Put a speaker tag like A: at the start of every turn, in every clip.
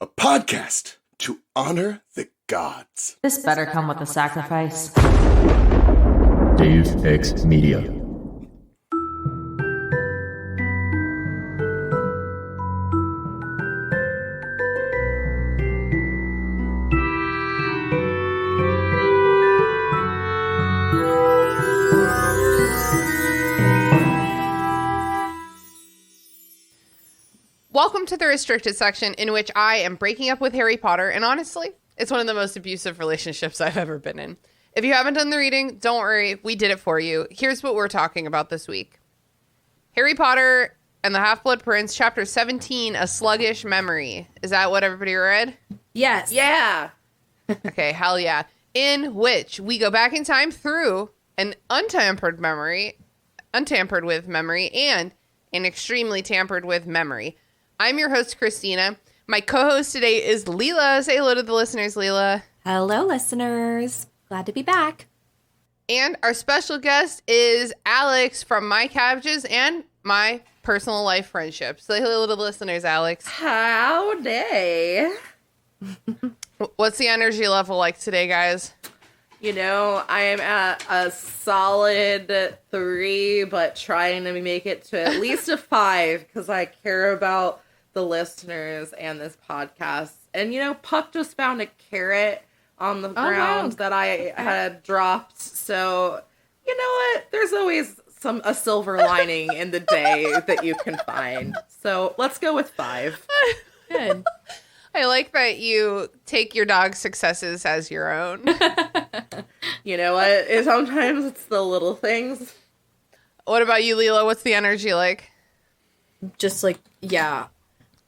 A: a podcast to honor the gods.
B: This better come with a sacrifice.
C: Dave X Media.
D: Welcome to the restricted section, in which I am breaking up with Harry Potter, and honestly, it's one of the most abusive relationships I've ever been in. If you haven't done the reading, don't worry, we did it for you. Here's what we're talking about this week. Harry Potter and the Half-Blood Prince, Chapter 17, A Sluggish Memory. Is that what everybody read?
E: Yes.
D: Yeah. Okay, hell yeah. In which we go back in time through an untampered with memory, and an extremely tampered with memory. I'm your host, Christina. My co-host today is Leela. Say hello to the listeners, Leela.
E: Hello, listeners. Glad to be back.
D: And our special guest is Alex from My Cabbages and My Personal Life Friendship. Say hello to the listeners, Alex.
F: Howdy.
D: What's the energy level like today, guys?
F: You know, I am at a solid 3, but trying to make it to at least a 5 because I care about the listeners and this podcast. And, you know, Puck just found a carrot on the ground that I had dropped. So, you know what? There's always a silver lining in the day that you can find. So let's go with 5.
E: Good.
D: I like that you take your dog's successes as your own.
F: You know what? Sometimes it's the little things.
D: What about you, Leela? What's the energy like?
E: Just like, yeah.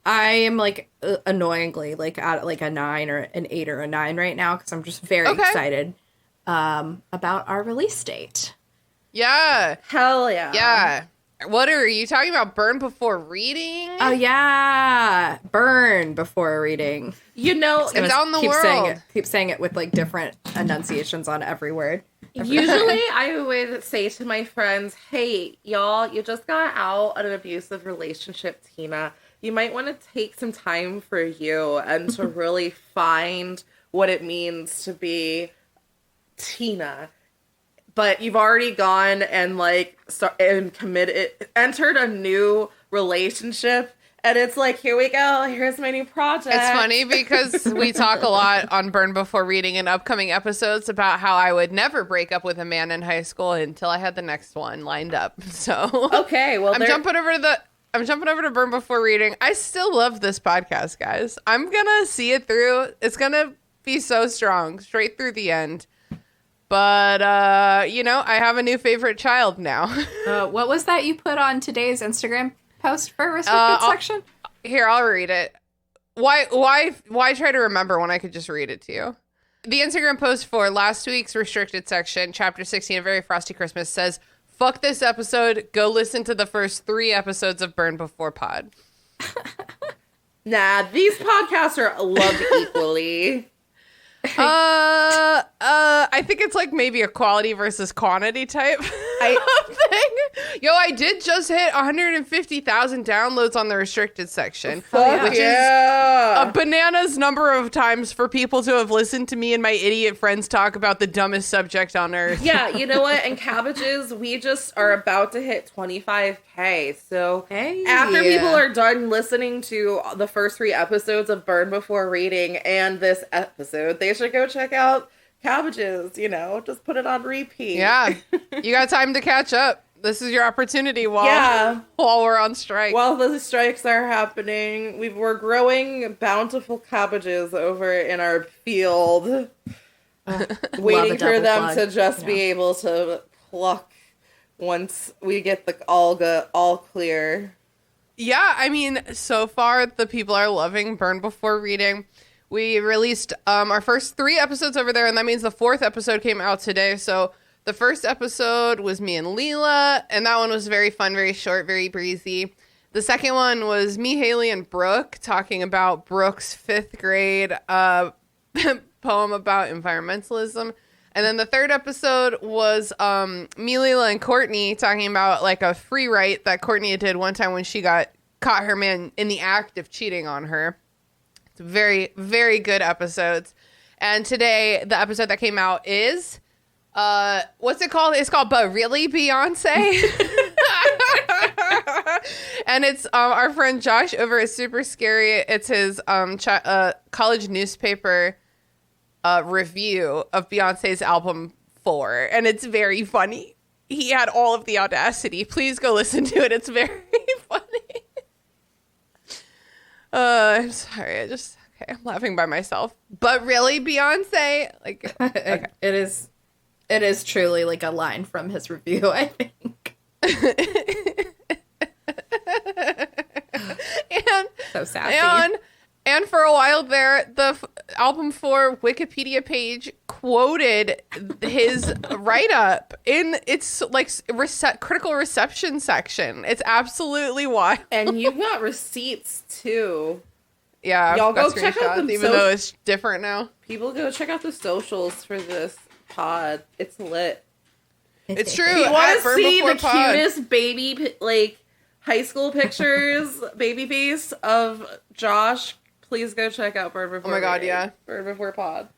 E: I am like annoyingly like at like a 9 or an 8 or a 9 right now because I'm just very excited about our release date.
D: Yeah.
F: Hell yeah.
D: Yeah. What are you talking about? Burn before reading?
E: Oh, yeah. Burn before reading.
F: You know,
D: it's out in the world.
E: Keep saying it with like different enunciations on every word.
F: Usually I would say to my friends, hey, y'all, you just got out of an abusive relationship, Tina. You might want to take some time for you and to really find what it means to be Tina. But you've already gone and entered a new relationship. And it's like, here we go. Here's my new project.
D: It's funny because we talk a lot on Burn Before Reading in upcoming episodes about how I would never break up with a man in high school until I had the next one lined up. So
F: okay, well,
D: I'm jumping over to Burn Before Reading. I still love this podcast, guys. I'm gonna see it through. It's gonna be so strong, straight through the end. But you know, I have a new favorite child now.
E: What was that you put on today's Instagram post for restricted section?
D: Here, I'll read it. Why try to remember when I could just read it to you? The Instagram post for last week's restricted section, Chapter 16, A Very Frosty Christmas, says, fuck this episode. Go listen to the first 3 episodes of Burn Before Pod.
F: Nah, these podcasts are loved equally.
D: I think it's like maybe a quality versus quantity type thing. Yo, I did just hit 150,000 downloads on the restricted section, which is a bananas number of times for people to have listened to me and my idiot friends talk about the dumbest subject on earth.
F: Yeah, you know what? In Cabbages, we just are about to hit 25K. So after people are done listening to the first 3 episodes of Burn Before Reading and this episode, they should go check out Cabbages, you know, just put it on repeat.
D: Yeah, you got time to catch up. This is your opportunity while we're on strike.
F: While the strikes are happening, we're growing bountiful cabbages over in our field, waiting for them to just be able to pluck once we get the all clear.
D: Yeah, I mean, so far the people are loving Burn Before Reading. We released our first 3 episodes over there, and that means the 4th episode came out today. So the first episode was me and Leela, and that one was very fun, very short, very breezy. The second one was me, Haley, and Brooke talking about Brooke's 5th grade poem about environmentalism. And then the 3rd episode was me, Leela, and Courtney talking about like a free write that Courtney did one time when she caught her man in the act of cheating on her. Very, very good episodes. And today, the episode that came out is, what's it called? It's called But Really, Beyonce? And it's our friend Josh over at Super Scary. It's his college newspaper review of Beyonce's album 4. And it's very funny. He had all of the audacity. Please go listen to it. It's very funny. I'm sorry. I'm laughing by myself. But really, Beyonce? Like, okay.
E: It is truly like a line from his review, I think.
D: And
E: so sassy.
D: And for a while there, the album 4 Wikipedia page quoted his write-up in its like critical reception section. It's absolutely wild.
F: And you've got receipts too.
D: Yeah,
F: y'all go
D: got
F: check out them.
D: even though it's different now.
F: People go check out the socials for this pod. It's lit.
D: It's true.
F: You want to see the
D: pod.
F: cutest baby like high school pictures, baby face of Josh? Please go check out Bird Before.
D: Oh my God, yeah.
F: Bird Before Pod.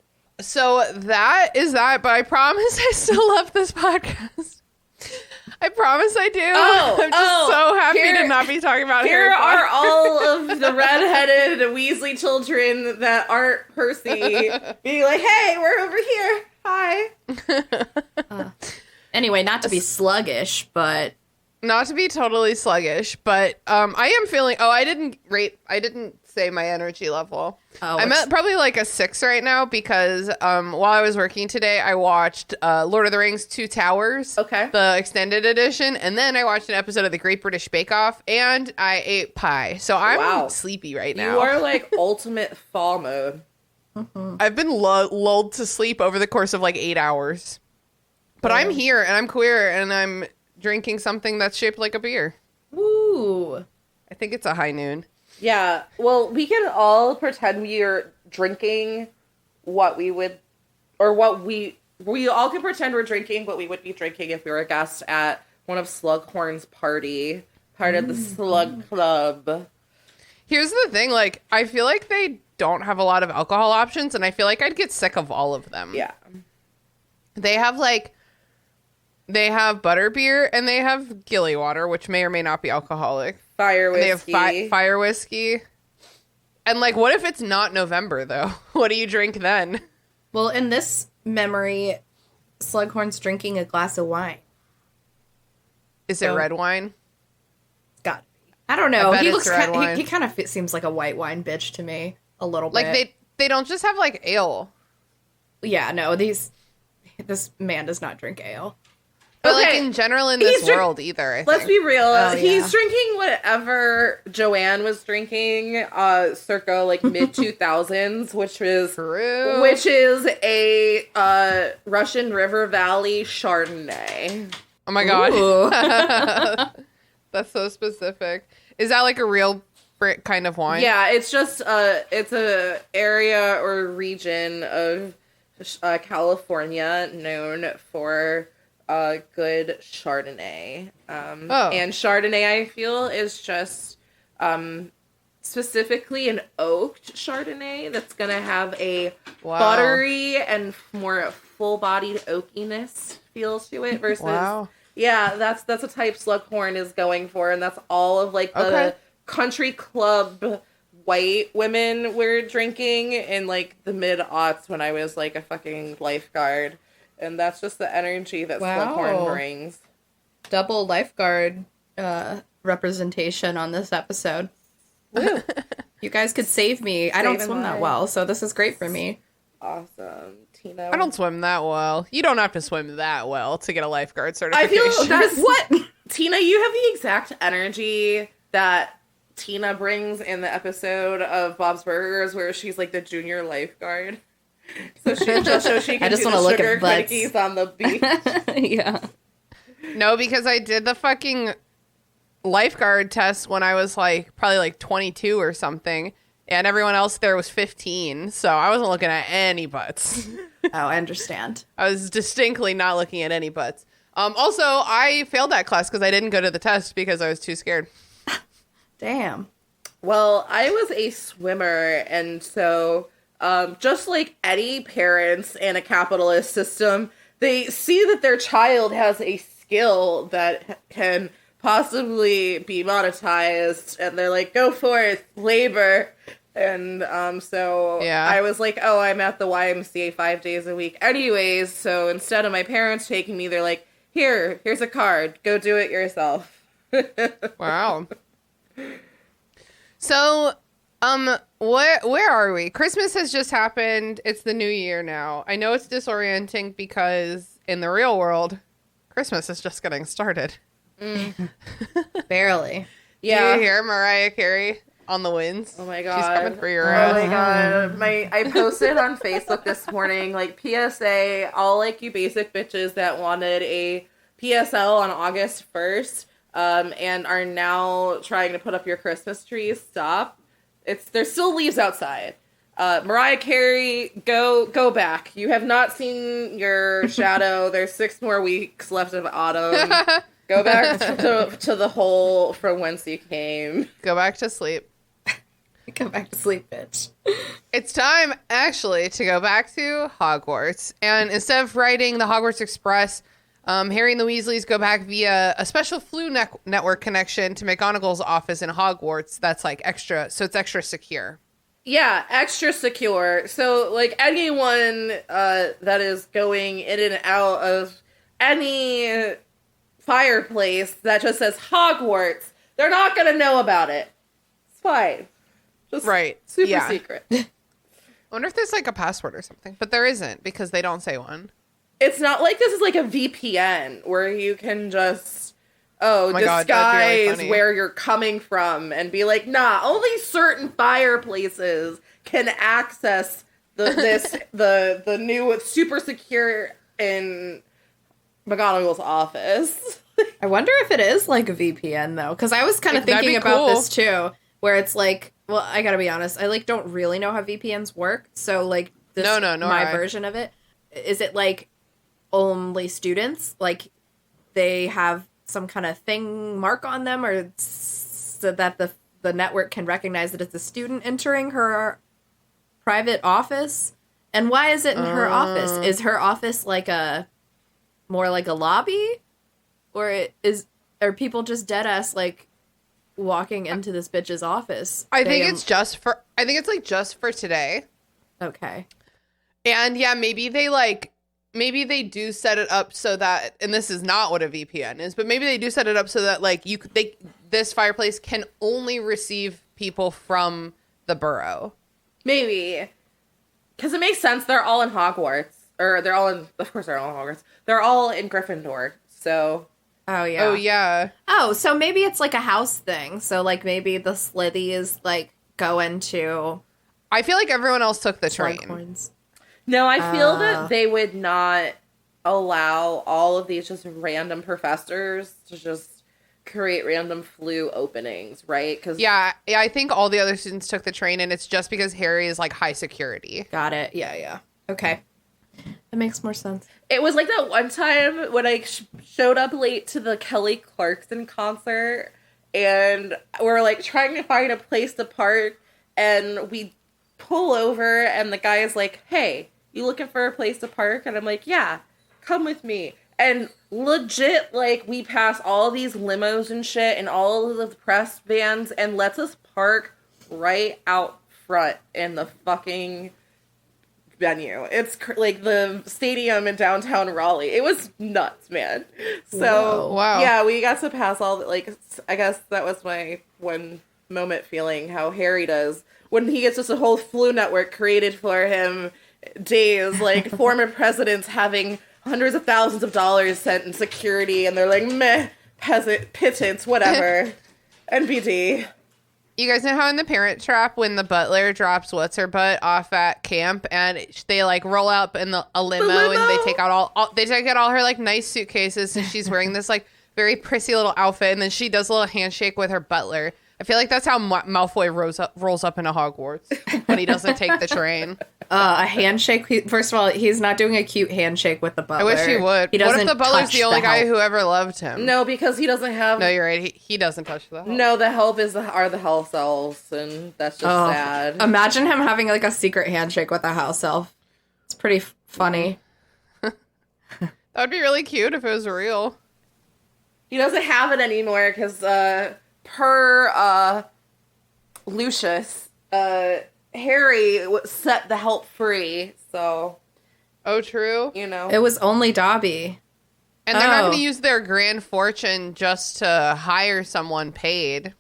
D: So that is that, but I promise I still love this podcast. I promise I do. I'm just so happy to not be talking about Harry Potter.
F: Here are all of the redheaded Weasley children that aren't Percy being like, hey, we're over here. Hi.
E: Anyway, not to be sluggish, but...
D: Not to be totally sluggish, but I am feeling... I didn't say my energy level. I'm at probably like a 6 right now because while I was working today, I watched Lord of the Rings 2 Towers, the extended edition, and then I watched an episode of the Great British Bake Off, and I ate pie. So I'm sleepy right now.
F: You are like ultimate fall mode.
D: Mm-hmm. I've been lulled to sleep over the course of like 8 hours. But I'm here, and I'm queer, and I'm drinking something that's shaped like a beer.
E: Ooh.
D: I think it's a High Noon.
F: Yeah, well, we can all pretend we are drinking what we would, or what we all can pretend we're drinking what we would be drinking if we were a guest at one of Slughorn's party, part of the Slug Club.
D: Here's the thing, like, I feel like they don't have a lot of alcohol options, and I feel like I'd get sick of all of them.
F: Yeah.
D: They have butterbeer, and they have Gilly water, which may or may not be alcoholic.
F: Fire whiskey.
D: And they have fire whiskey. And, like, what if it's not November, though? What do you drink then?
E: Well, in this memory, Slughorn's drinking a glass of wine.
D: Is it red wine?
E: It's got to be. I don't know. He looks
D: red wine.
E: He kind of seems like a white wine bitch to me, a little bit.
D: Like, they don't just have, like, ale.
E: Yeah, no, this man does not drink ale.
D: But, like, in general in this world either, I think.
F: Let's be real.
E: Oh,
F: He's drinking whatever Joanne was drinking circa, like, mid-2000s, which is a Russian River Valley Chardonnay.
D: Oh, my God. That's so specific. Is that, like, a real kind of wine?
F: Yeah, it's just, it's a area or region of California known for... good Chardonnay. And Chardonnay, I feel, is just specifically an oaked Chardonnay that's going to have a buttery and more full-bodied oakiness feel to it versus... Yeah, that's a type Slughorn is going for, and that's all of, like, the country club white women were drinking in, like, the mid-aughts when I was, like, a fucking lifeguard. And that's just the energy that Slughorn brings.
E: Double lifeguard representation on this episode. Woo. You guys could save me. I don't swim that well, so this is great for me.
F: Awesome. Tina.
D: I don't swim that well. You don't have to swim that well to get a lifeguard certification.
F: I feel that's what... Tina, you have the exact energy that Tina brings in the episode of Bob's Burgers where she's like the junior lifeguard. So she can
E: I just
F: do
E: want to
F: the
E: look
F: sugar
E: at butts.
F: cookies on the beach.
E: Yeah.
D: No, because I did the fucking lifeguard test when I was like probably like 22 or something, and everyone else there was 15, so I wasn't looking at any butts.
E: Oh, I understand.
D: I was distinctly not looking at any butts. Also, I failed that class because I didn't go to the test because I was too scared.
E: Damn.
F: Well, I was a swimmer, and so just like any parents in a capitalist system, they see that their child has a skill that can possibly be monetized, and they're like, go forth, labor. And so
D: Yeah.
F: I was like, oh, I'm at the YMCA 5 days a week anyways, so instead of my parents taking me, they're like, here's a card, go do it yourself.
D: Wow. So, where are we? Christmas has just happened. It's the new year now. I know it's disorienting because in the real world, Christmas is just getting started.
E: Barely.
F: Yeah.
D: Do you hear Mariah Carey on the winds?
F: Oh my god.
D: She's coming for your
F: Oh
D: ass.
F: my god. I posted on Facebook this morning, like, PSA, all, like, you basic bitches that wanted a PSL on August 1st, and are now trying to put up your Christmas trees, stop. There's still leaves outside. Mariah Carey, go back. You have not seen your shadow. There's 6 more weeks left of autumn. Go back to the hole from whence you came.
D: Go back to sleep.
E: Go back to sleep, bitch.
D: It's time, actually, to go back to Hogwarts. And instead of riding the Hogwarts Express, Harry and the Weasleys go back via a special flu network connection to McGonagall's office in Hogwarts. That's like extra, so it's extra secure.
F: Yeah, extra secure. So, like, anyone that is going in and out of any fireplace that just says Hogwarts, they're not going to know about it. It's fine. Just
D: Right.
F: super
D: Yeah.
F: secret.
D: I wonder if there's like a password or something, but there isn't because they don't say one.
F: It's not like this is like a VPN where you can just,
D: my God, that'd be really
F: disguise
D: funny.
F: where you're coming from and be like, nah, only certain fireplaces can access the new super secure in McGonagall's office.
E: I wonder if it is like a VPN though, because I was kind of
D: That'd
E: thinking
D: be
E: about
D: cool.
E: this too, where it's like, well, I gotta be honest, I like don't really know how VPNs work, so like this
D: No,
E: my
D: I-
E: version of it, is it like only students, like they have some kind of thing mark on them, or so that the network can recognize that it's a student entering her private office? And why is it in her office? Is her office like more like a lobby? Or are people just dead ass like walking into this bitch's office?
D: I think it's just for today.
E: Okay.
D: And yeah, maybe they do set it up so that, and this is not what a VPN is, but maybe they do set it up so that like this fireplace can only receive people from the borough.
F: Maybe. Because it makes sense. They're all in Hogwarts. Or they're all in, of course they're all in Hogwarts. They're all in Gryffindor. So,
E: Oh yeah.
D: Oh yeah.
E: Oh, so maybe it's like a house thing. So like maybe the Slithies like go into
D: I feel like everyone else took the train.
E: Slughorns.
F: no, I feel that they would not allow all of these just random professors to just create random flu openings, right? Because
D: Yeah, I think all the other students took the train, and it's just because Harry is like high security.
E: Got it. Yeah. Okay. That makes more sense.
F: it was like that one time when I showed up late to the Kelly Clarkson concert, and we're like trying to find a place to park, and we pull over, and the guy is like, hey, you looking for a place to park? And I'm like, yeah, come with me. And legit, like, we pass all these limos and shit and all of the press vans and lets us park right out front in the fucking venue. It's like the stadium in downtown Raleigh. It was nuts, man. So,
E: Whoa.
D: Wow.
F: yeah, we got to pass all the, like, I guess that was my one moment feeling how Harry does when he gets just a whole flu network created for him. Days, like, former presidents having hundreds of thousands of dollars sent in security, and they're like, meh, peasant, pittance, whatever. NBD.
D: You guys know how in The Parent Trap, when the butler drops what's-her-butt off at camp, and they like roll up in a limo,
F: limo?
D: and they take out all her like nice suitcases, and she's wearing this like very prissy little outfit, and then she does a little handshake with her butler. I feel like that's how Malfoy rolls up into Hogwarts when he doesn't take the train.
E: A handshake. First of all, he's not doing a cute handshake with the butler.
D: I wish he would.
E: He
D: What if the butler's
E: touch
D: the only guy
E: help.
D: who ever loved him?
F: No, because he doesn't have.
D: No, you're right. He doesn't touch the help.
F: No, the help are the house elves, and that's just sad.
E: Imagine him having like a secret handshake with a house elf. It's pretty funny.
D: That would be really cute if it was real.
F: He doesn't have it anymore because, per Lucius, Harry set the help free. So,
D: Oh, true.
F: you know,
E: It was only Dobby.
D: And they're not
E: Oh.
D: going to use their grand fortune just to hire someone paid.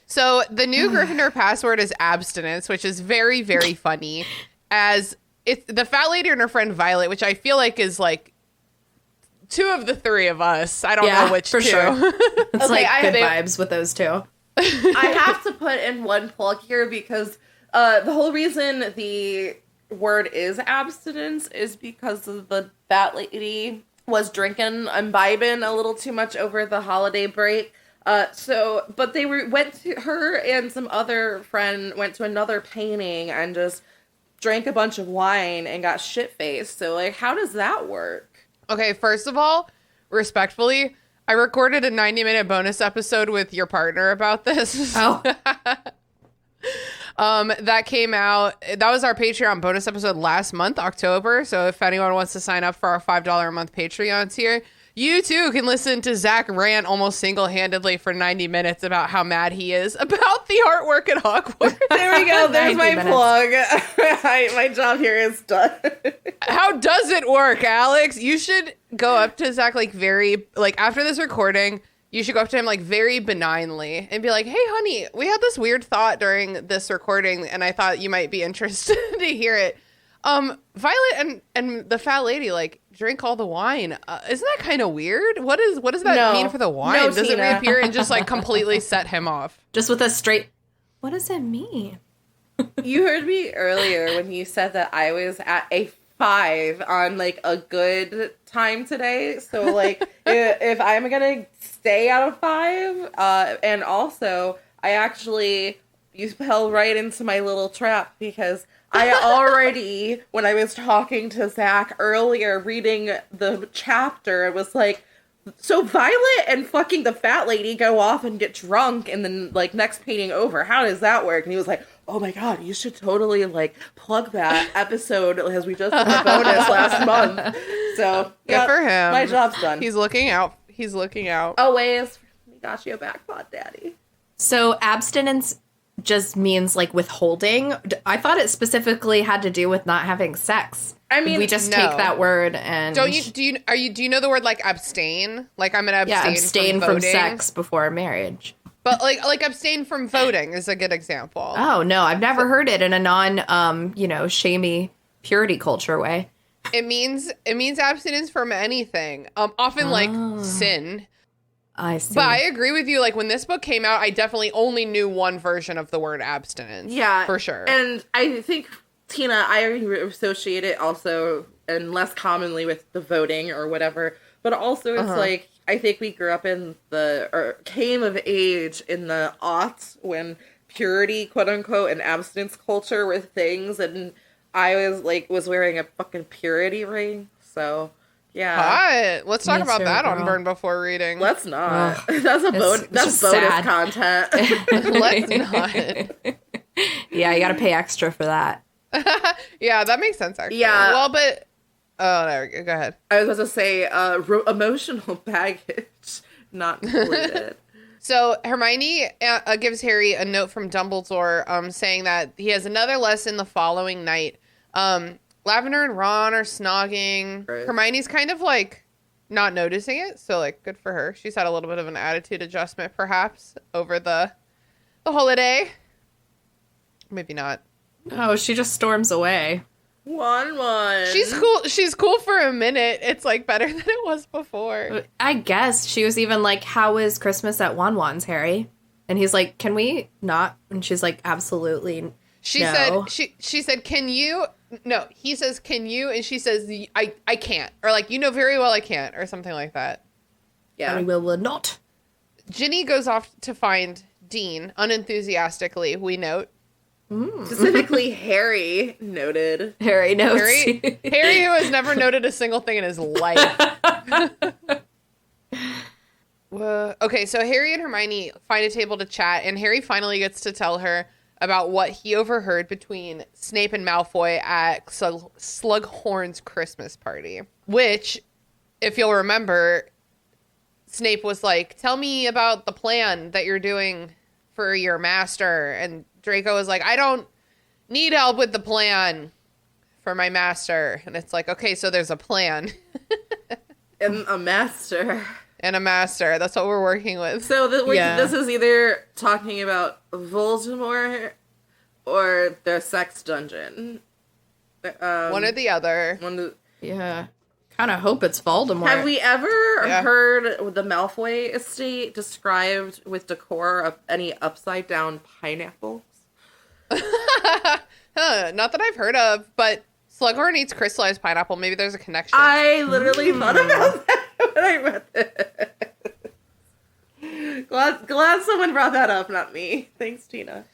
D: So the new Gryffindor password is abstinence, which is very, very funny. As it's the fat lady and her friend Violet, which I feel like is like two of the three of us. I don't know which
E: for
D: two.
E: sure. It's
F: Okay,
E: like
F: I
E: good
F: have-
E: vibes with those two.
F: I have to put in one plug here because the whole reason the word is abstinence is because of the fat lady was drinking, imbibing a little too much over the holiday break. But they went to her and some other friend went to another painting and just drank a bunch of wine and got shit faced. So like, how does that work?
D: Okay, first of all, respectfully, I recorded a 90-minute bonus episode with your partner about this.
E: Oh,
D: That came out. That was our Patreon bonus episode last month, October. So if anyone wants to sign up for our $5 a month Patreon tier, you too can listen to Zach rant almost single-handedly for 90 minutes about how mad he is about the artwork at Hogwarts.
F: There we go. There's
E: 90
F: my
E: minutes.
F: plug. My job here is done.
D: How does it work, Alex? You should go up to Zach after this recording. You should go up to him very benignly and be like, "Hey, honey, we had this weird thought during this recording, and I thought you might be interested to hear it. Violet and the fat lady drink all the wine. Isn't that kind of weird? What does that
F: No.
D: mean for the wine?
F: No,
D: Does
F: Tina.
D: it reappear and just completely set him off?
E: just with a straight. What does it mean?
F: You heard me earlier when you said that I was at a 5 on a good time today. So if I'm gonna stay out of 5, and also you fell right into my little trap because I already, when I was talking to Zach earlier, reading the chapter, it was like, so Violet and fucking the fat lady go off and get drunk and then next painting over. How does that work? And he was like, oh my God, you should totally plug that episode as we just did the bonus last month. So
D: Good for him.
F: My job's done.
D: He's looking out. He's looking out.
F: Always. We got you a back pot, daddy.
E: So abstinence just means withholding. I thought it specifically had to do with not having sex.
F: I mean,
E: we just
D: no.
E: take that word and
D: Do you know the word abstain? I'm gonna abstain,
E: abstain
D: from
E: from
D: voting.
E: sex before marriage.
D: But abstain from voting is a good example.
E: Oh no, I've never heard it in a non shamey purity culture way.
D: It means abstinence from anything. Often sin.
E: I see.
D: But I agree with you. When this book came out, I definitely only knew one version of the word abstinence.
F: Yeah.
D: For sure.
F: And I think, Tina, I associate it also, and less commonly, with the voting or whatever. But also it's I think we grew up or came of age in the aughts when purity, quote unquote, and abstinence culture were things. And I was wearing a fucking purity ring. So, yeah.
D: Hot. Let's talk
E: Me
D: about
E: too,
D: that on
E: girl.
D: Burn Before Reading.
F: Let's not.
E: Ugh.
F: That's
E: it's
F: that's
E: just
F: bonus
E: sad.
F: content.
D: Let's not.
E: Yeah, you got to pay extra for that.
D: Yeah, that makes sense, actually.
F: Yeah.
D: Well, but... Oh, there we go. Go ahead.
F: I was about to say emotional baggage not included.
D: So Hermione gives Harry a note from Dumbledore saying that he has another lesson the following night. Lavender and Ron are snogging.
F: Right.
D: Hermione's kind of not noticing it. So good for her. She's had a little bit of an attitude adjustment perhaps over the holiday. Maybe not.
E: Oh, she just storms away.
F: 1-1.
D: She's cool for a minute. It's better than it was before.
E: I guess she was even like, how is Christmas at Wanwan's, Harry? And he's like, can we not? And she's like, absolutely
D: She
E: no.
D: said she said, "Can you?" No, he says, "Can you?" And she says, I can't." Or you know very well I can't, or something like that.
F: Yeah.
E: We will not.
D: Ginny goes off to find Dean unenthusiastically, we note.
F: Specifically, Harry noted.
E: Harry knows.
D: Harry, who has never noted a single thing in his life. Okay, so Harry and Hermione find a table to chat, and Harry finally gets to tell her about what he overheard between Snape and Malfoy at Slughorn's Christmas party. Which, if you'll remember, Snape was like, tell me about the plan that you're doing for your master. And Draco was like, I don't need help with the plan for my master. And it's like, okay, so there's a plan.
F: And a master.
D: And a master. That's what we're working with.
F: So this is either talking about Voldemort or their sex dungeon.
D: One or the other.
E: Yeah. Kind of hope it's Voldemort.
F: Have we ever heard the Malfoy estate described with decor of any upside down pineapples?
D: Not that I've heard of, but Slughorn eats crystallized pineapple. Maybe there's a connection.
F: I literally thought about that when I read this. Glad someone brought that up, not me. Thanks, Tina.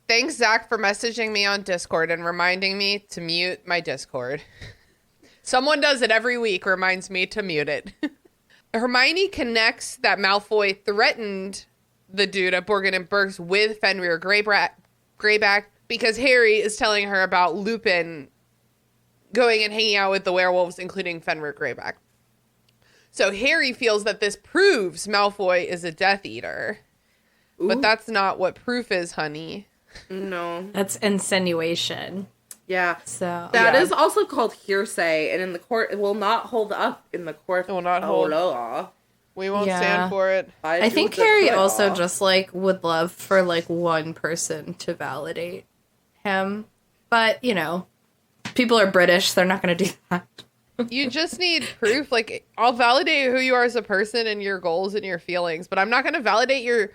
D: Thanks, Zach, for messaging me on Discord and reminding me to mute my Discord. Someone does it every week, reminds me to mute it. Hermione connects that Malfoy threatened the dude at Borgin and Burke's with Fenrir Greyback because Harry is telling her about Lupin going and hanging out with the werewolves, including Fenrir Greyback. So Harry feels that this proves Malfoy is a Death Eater. Ooh. But that's not what proof is, honey.
F: No.
E: That's insinuation.
F: Yeah.
E: So
F: that is also called hearsay, and in the court, it will not hold up in the court.
D: It will not hold. We won't stand for it.
E: I think Harry also just, like, would love for, like, one person to validate him. But, you know, people are British, they're not going to do that.
D: You just need proof. Like, I'll validate who you are as a person and your goals and your feelings, but I'm not going to validate your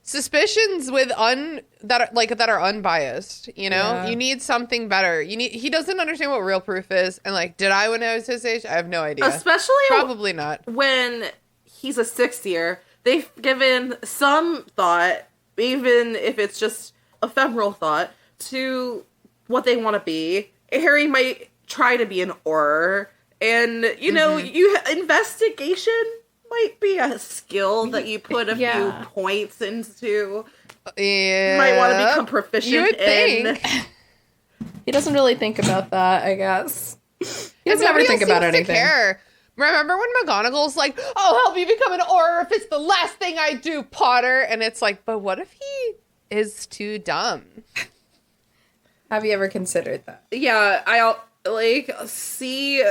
D: suspicions with that are unbiased. You know, you need something better. He doesn't understand what real proof is, and like, did I when I was his age? I have no idea.
F: Especially
D: probably not
F: when he's a sixth year. They've given some thought, even if it's just ephemeral thought, to what they want to be. Harry might try to be an Auror, and you know, investigation might be a skill that you put a few points into.
D: Yeah,
F: you might want to become proficient in.
E: He doesn't really think about that, I guess. He doesn't ever think about anything.
D: Care. Remember when McGonagall's like, "I'll help you become an Auror if it's the last thing I do, Potter," and it's like, but what if he is too dumb?
E: Have you ever considered that?
F: Yeah, I'll see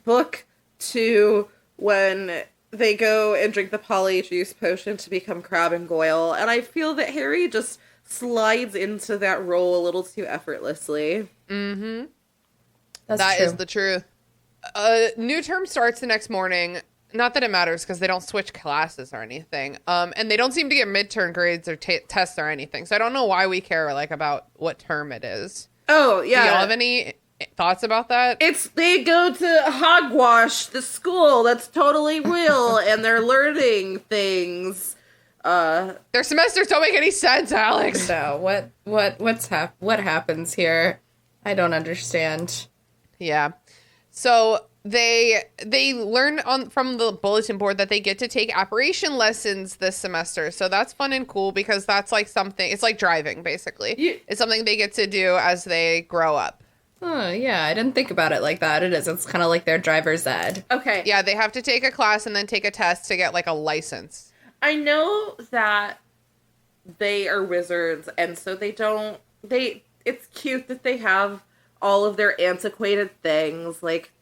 F: book 2 when they go and drink the polyjuice potion to become Crabbe and Goyle, and I feel that Harry just slides into that role a little too effortlessly.
D: Mm-hmm.
E: That is
D: the truth. New term starts the next morning. Not that it matters because they don't switch classes or anything. And they don't seem to get midterm grades or tests or anything. So I don't know why we care about what term it is.
F: Oh, yeah.
D: Do y'all have any thoughts about that?
F: They go to Hogwash, the school that's totally real, and they're learning things.
D: Their semesters don't make any sense, Alex.
E: So what happens here? I don't understand.
D: Yeah. So they learn from the bulletin board that they get to take apparition lessons this semester. So that's fun and cool because that's like something, it's like driving basically. It's something they get to do as they grow up.
E: Oh, yeah, I didn't think about it like that. It is. It's kind of like their driver's ed.
F: Okay.
D: Yeah, they have to take a class and then take a test to get like a license.
F: I know that they are wizards, and so it's cute that they have all of their antiquated things. Like,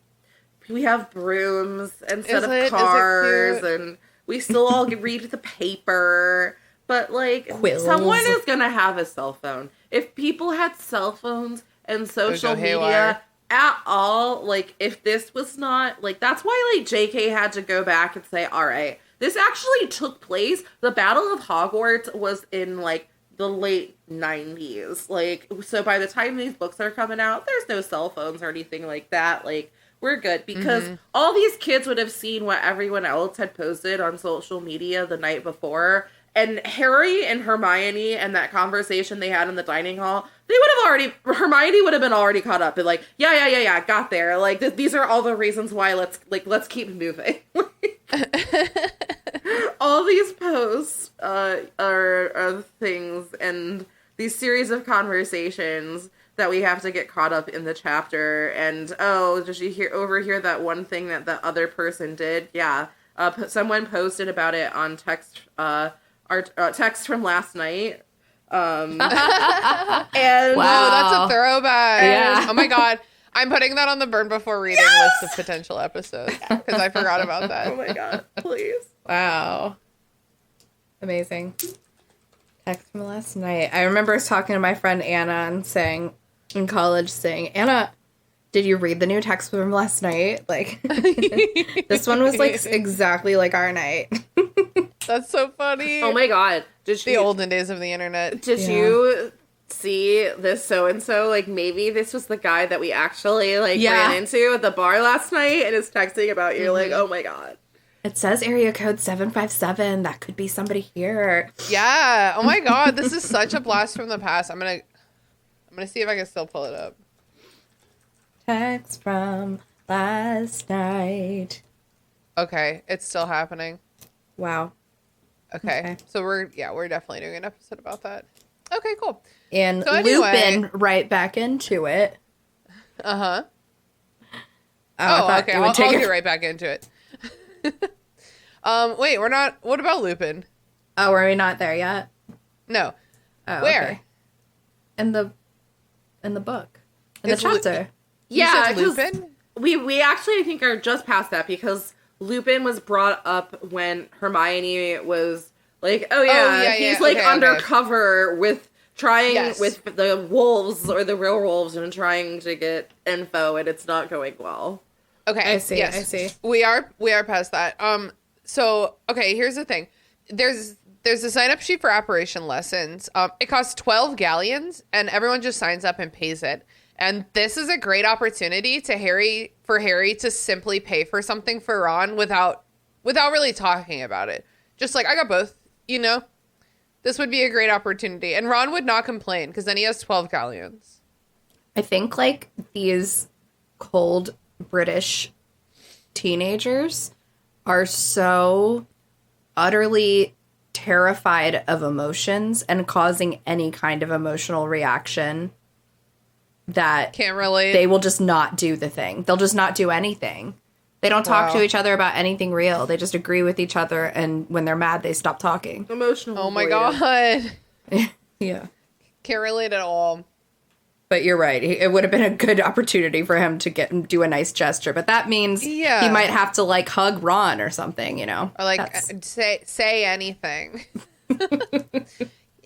F: we have brooms instead of cars, and we still all read the paper. But, like,
E: Quills.
F: Someone is going to have a cell phone. If people had cell phones and social media at all, like, if this was not, like, that's why, like, JK had to go back and say, all right, this actually took place. The Battle of Hogwarts was in, like, the late 90s. Like, so by the time these books are coming out, there's no cell phones or anything like that. Like, we're good because all these kids would have seen what everyone else had posted on social media the night before, And Harry and Hermione and that conversation they had in the dining hall, Hermione would have been already caught up and like, yeah, got there. Like, these are all the reasons why let's keep moving. All these posts are things and these series of conversations that we have to get caught up in the chapter. And, oh, did you overhear that one thing that the other person did? Yeah. Someone posted about it on text, our text from last night. And
D: wow, that's a throwback.
E: Yeah.
D: Oh my god. I'm putting that on the burn before reading list of potential episodes because I forgot about that.
F: Oh my god, please.
E: Wow. Amazing. Text from last night. I remember talking to my friend Anna and saying, in college, saying, Anna, did you read the new text from last night? Like, this one was like exactly like our night.
D: That's so funny.
F: Oh my god.
D: The olden days of the internet.
F: Did you see this so-and-so? Like, maybe this was the guy that we actually ran into at the bar last night and is texting about you. Like, oh my god.
E: It says area code 757. That could be somebody here.
D: Yeah. Oh my god. This is such a blast from the past. I'm gonna see if I can still pull it up.
E: Text from last night.
D: Okay, it's still happening.
E: Wow.
D: Okay. So we're definitely doing an episode about that. Okay, cool.
E: And
D: so anyway,
E: Lupin right back into it.
D: Uh-huh.
E: Okay.
D: I'll get right back into it. Wait, we're not. What about Lupin?
E: Oh, are we not there yet?
D: No.
E: Oh,
D: Where?
E: Okay. In the book. In the chapter.
F: Yeah,
D: Lupin?
F: We actually, I think, are just past that because Lupin was brought up when Hermione was like, he's undercover with with the wolves or the real wolves and trying to get info and it's not going well.
D: Okay.
E: I see.
D: Yes.
E: I see.
D: We are past that. So okay, here's the thing. There's a sign up sheet for apparition lessons. It costs 12 galleons and everyone just signs up and pays it. And this is a great opportunity for Harry to simply pay for something for Ron without really talking about it. Just like, I got both, This would be a great opportunity. And Ron would not complain because then he has 12 galleons.
E: I think these cold British teenagers are so utterly terrified of emotions and causing any kind of emotional reaction that
D: can't relate.
E: They will just not do the thing. They'll just not do anything. They don't talk to each other about anything real. They just agree with each other, and when they're mad, they stop talking.
F: Emotional.
D: Oh my god.
E: Yeah.
D: Can't relate at all.
E: But you're right. It would have been a good opportunity for him to do a nice gesture. But that means he might have to hug Ron or something, Or
D: say anything.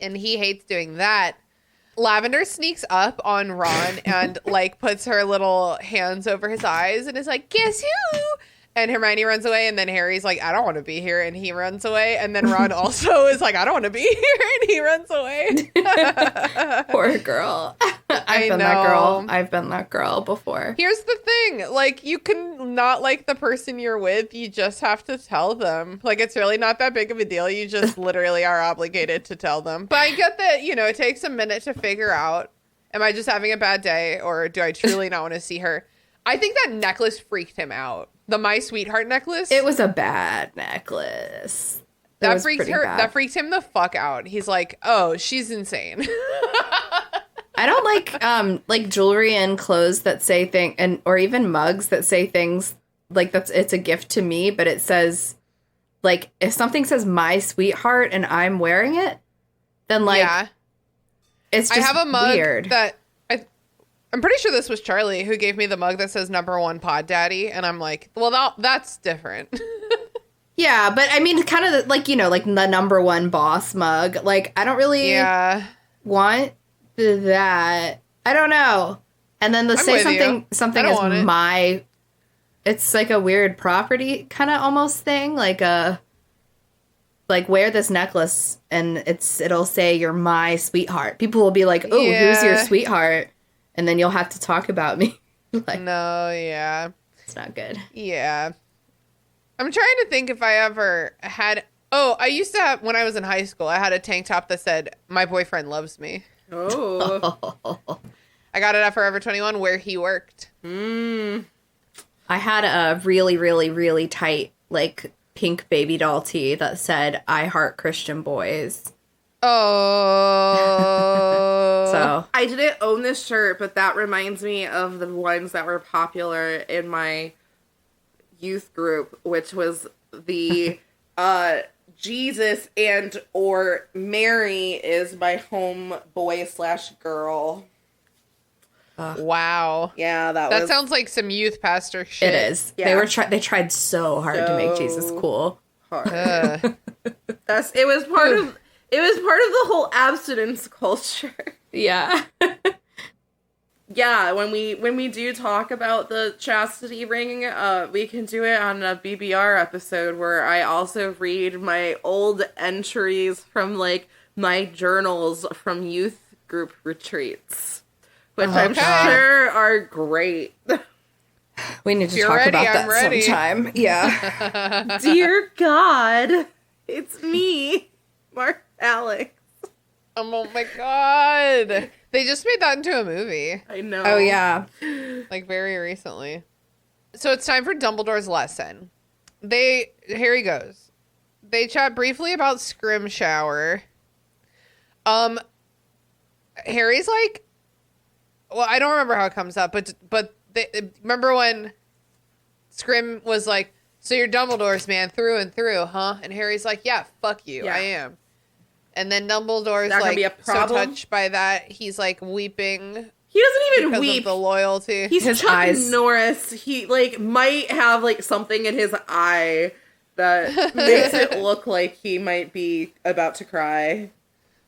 D: And he hates doing that. Lavender sneaks up on Ron and puts her little hands over his eyes and is like, guess who? And Hermione runs away and then Harry's like, I don't want to be here. And he runs away. And then Ron also is like, I don't want to be here. And he runs away.
E: Poor girl. I've been that girl before.
D: Here's the thing. You can not like the person you're with. You just have to tell them. It's really not that big of a deal. You just literally are obligated to tell them. But I get that, it takes a minute to figure out, am I just having a bad day or do I truly not want to see her? I think that necklace freaked him out. The My Sweetheart necklace.
E: It was a bad necklace.
D: That freaked him the fuck out. He's like, oh, she's insane.
E: I don't like jewelry and clothes that say things or even mugs that say things it's a gift to me, but it says if something says My Sweetheart and I'm wearing it, then it's just
D: I have a mug
E: weird.
D: That I'm pretty sure this was Charlie who gave me the mug that says #1 Pod Daddy. And I'm like, well, that's different.
E: Yeah, but I mean, kind of the #1 boss mug. I don't really want that. I don't know. And then the say something is my, it's a weird property kind of almost thing. Wear this necklace and it'll say you're my sweetheart. People will be like, oh, who's your sweetheart? And then you'll have to talk about me.
D: No, yeah.
E: It's not good.
D: Yeah. I'm trying to think if I ever had... Oh, I used to have, when I was in high school, I had a tank top that said, "My boyfriend loves me."
F: Oh.
D: I got it at Forever 21 where he worked.
E: I had a really, really, really tight, like, pink baby doll tee that said, "I heart Christian boys."
D: Oh.
E: So
F: I didn't own this shirt, but that reminds me of the ones that were popular in my youth group, which was the Jesus and or Mary is my homeboy/girl.
D: Wow.
F: Yeah, that
D: That
F: was
D: sounds like some youth pastor shit.
E: it is.
F: Yeah.
E: They tried so hard to make Jesus cool.
F: hard.
D: Ugh.
F: It was part of the whole abstinence culture.
E: Yeah.
F: Yeah, when we do talk about the chastity ring, we can do it on a BBR episode where I also read my old entries from, like, my journals from youth group retreats, which I'm sure are great.
E: We need to
D: You're
E: talk
D: ready,
E: about
D: I'm
E: that
D: ready.
E: sometime. Yeah.
F: Dear God, it's me, Mark Alex.
D: Oh my god. They just made that into a movie,
F: I know.
E: Oh, yeah.
D: like, very recently. So it's time for Dumbledore's lesson. Here he goes. They chat briefly about Scrim Shower. Harry's like, well, I don't remember how it comes up, but remember when Scrim was like, "So you're Dumbledore's man through and through, huh?" And Harry's like, "Yeah, fuck you,
F: Yeah.
D: I am." And then Dumbledore's
F: That could be a
D: like so
F: problem.
D: touched by that, he's like weeping
F: He doesn't even
D: because
F: weep.
D: of the loyalty.
F: He's
E: His
F: Chuck
E: eyes.
F: Norris. He, like, might have, like, something in his eye that makes it look like he might be about to cry.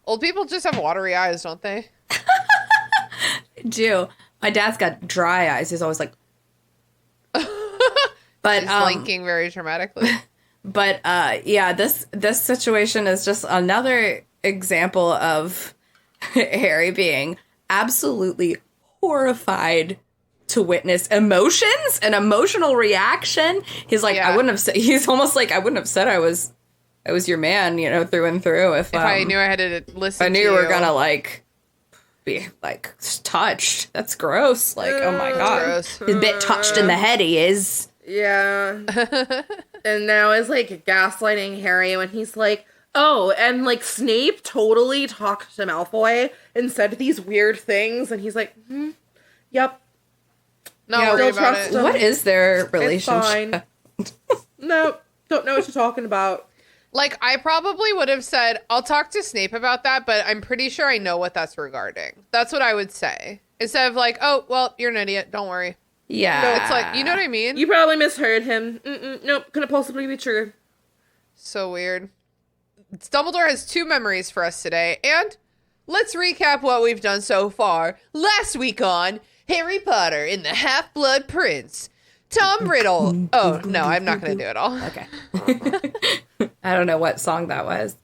D: Old people just have watery eyes, don't they?
E: Do. My dad's got dry eyes. He's always like, but
D: He's blinking very dramatically.
E: But yeah, this situation is just another example of Harry being absolutely horrified to witness emotions and emotional reaction. He's like,
D: Yeah.
E: I wouldn't have said. He's almost like, I wouldn't have said I was your man, you know, through and through. If
D: I knew I had to listen.
E: I knew
D: to
E: you were
D: you.
E: gonna like be like touched. That's gross. Like, oh my god,
D: gross.
E: he's a bit touched in the head. He is.
F: Yeah. And now is, like, gaslighting Harry when he's like, oh, and, like, Snape totally talked to Malfoy and said these weird things, and he's like, yep,
D: Not
E: Yeah,
D: worry
F: don't
D: about
F: trust
D: it.
F: him.
E: What is their
F: it's
E: relationship?
F: fine. Nope, don't know what you're talking about.
D: Like, I probably would have said, I'll talk to Snape about that, but I'm pretty sure I know what that's regarding. That's what I would say. Instead of like, oh, well, you're an idiot. Don't worry.
E: Yeah,
D: It's like, you know what I mean?
F: You probably misheard him. Nope, couldn't possibly be true.
D: So weird. Dumbledore has 2 memories for us today, and let's recap what we've done so far. Last week on Harry Potter and the Half-Blood Prince, Tom Riddle. Oh, no, I'm not going to do it all.
E: Okay. I don't know what song that was.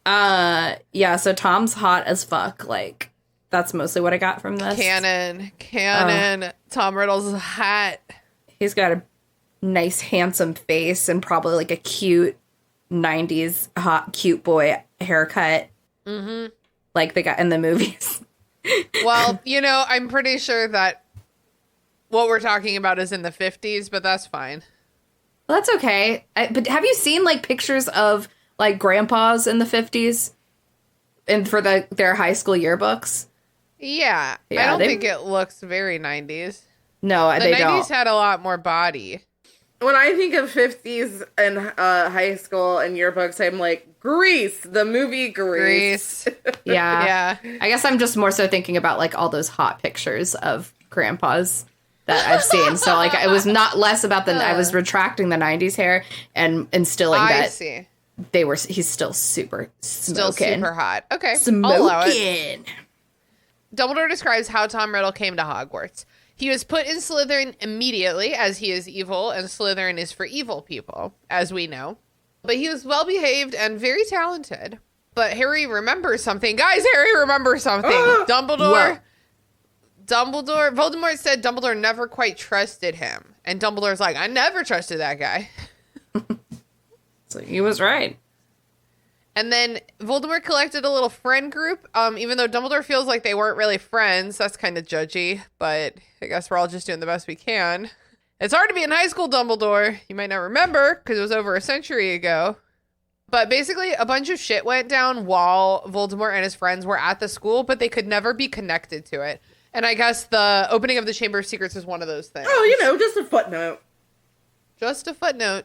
E: Yeah, so Tom's hot as fuck. Like, that's mostly what I got from this.
D: Canon. Tom Riddle's hat.
E: He's got a nice, handsome face and probably like a cute 90s hot, cute boy haircut. Mm-hmm. Like the guy in the movies.
D: Well, you know, I'm pretty sure that what we're talking about is in the 50s, but that's fine.
E: Well, that's okay. But have you seen like pictures of like grandpas in the 50s and for their high school yearbooks?
D: Yeah, I
E: Yeah,
D: don't
E: they-
D: think it looks very 90s.
E: No,
D: The
E: they
D: 90s
E: don't.
D: had a lot more body.
F: When I think of 50s and high school and yearbooks, I'm like, Grease, the movie Grease.
E: Yeah.
D: Yeah.
E: I guess I'm just more so thinking about like all those hot pictures of grandpas that I've seen. So like it was not less about I was retracting the 90s hair and instilling
D: I
E: that
D: see.
E: he's still super
D: Still
E: smoking.
D: super hot. Okay, I'll allow it.
E: Smoking.
D: Dumbledore describes how Tom Riddle came to Hogwarts. He was put in Slytherin immediately, as he is evil, and Slytherin is for evil people, as we know. But he was well-behaved and very talented. But Harry remembers something. Guys, Harry remembers something. Voldemort said Dumbledore never quite trusted him. And Dumbledore's like, I never trusted that guy.
E: So he was right.
D: And then Voldemort collected a little friend group, even though Dumbledore feels like they weren't really friends. That's kind of judgy, but I guess we're all just doing the best we can. It's hard to be in high school, Dumbledore. You might not remember, because it was over a century ago. But basically, a bunch of shit went down while Voldemort and his friends were at the school, but they could never be connected to it. And I guess the opening of the Chamber of Secrets is one of those things.
F: Oh, just a footnote.
D: Just a footnote.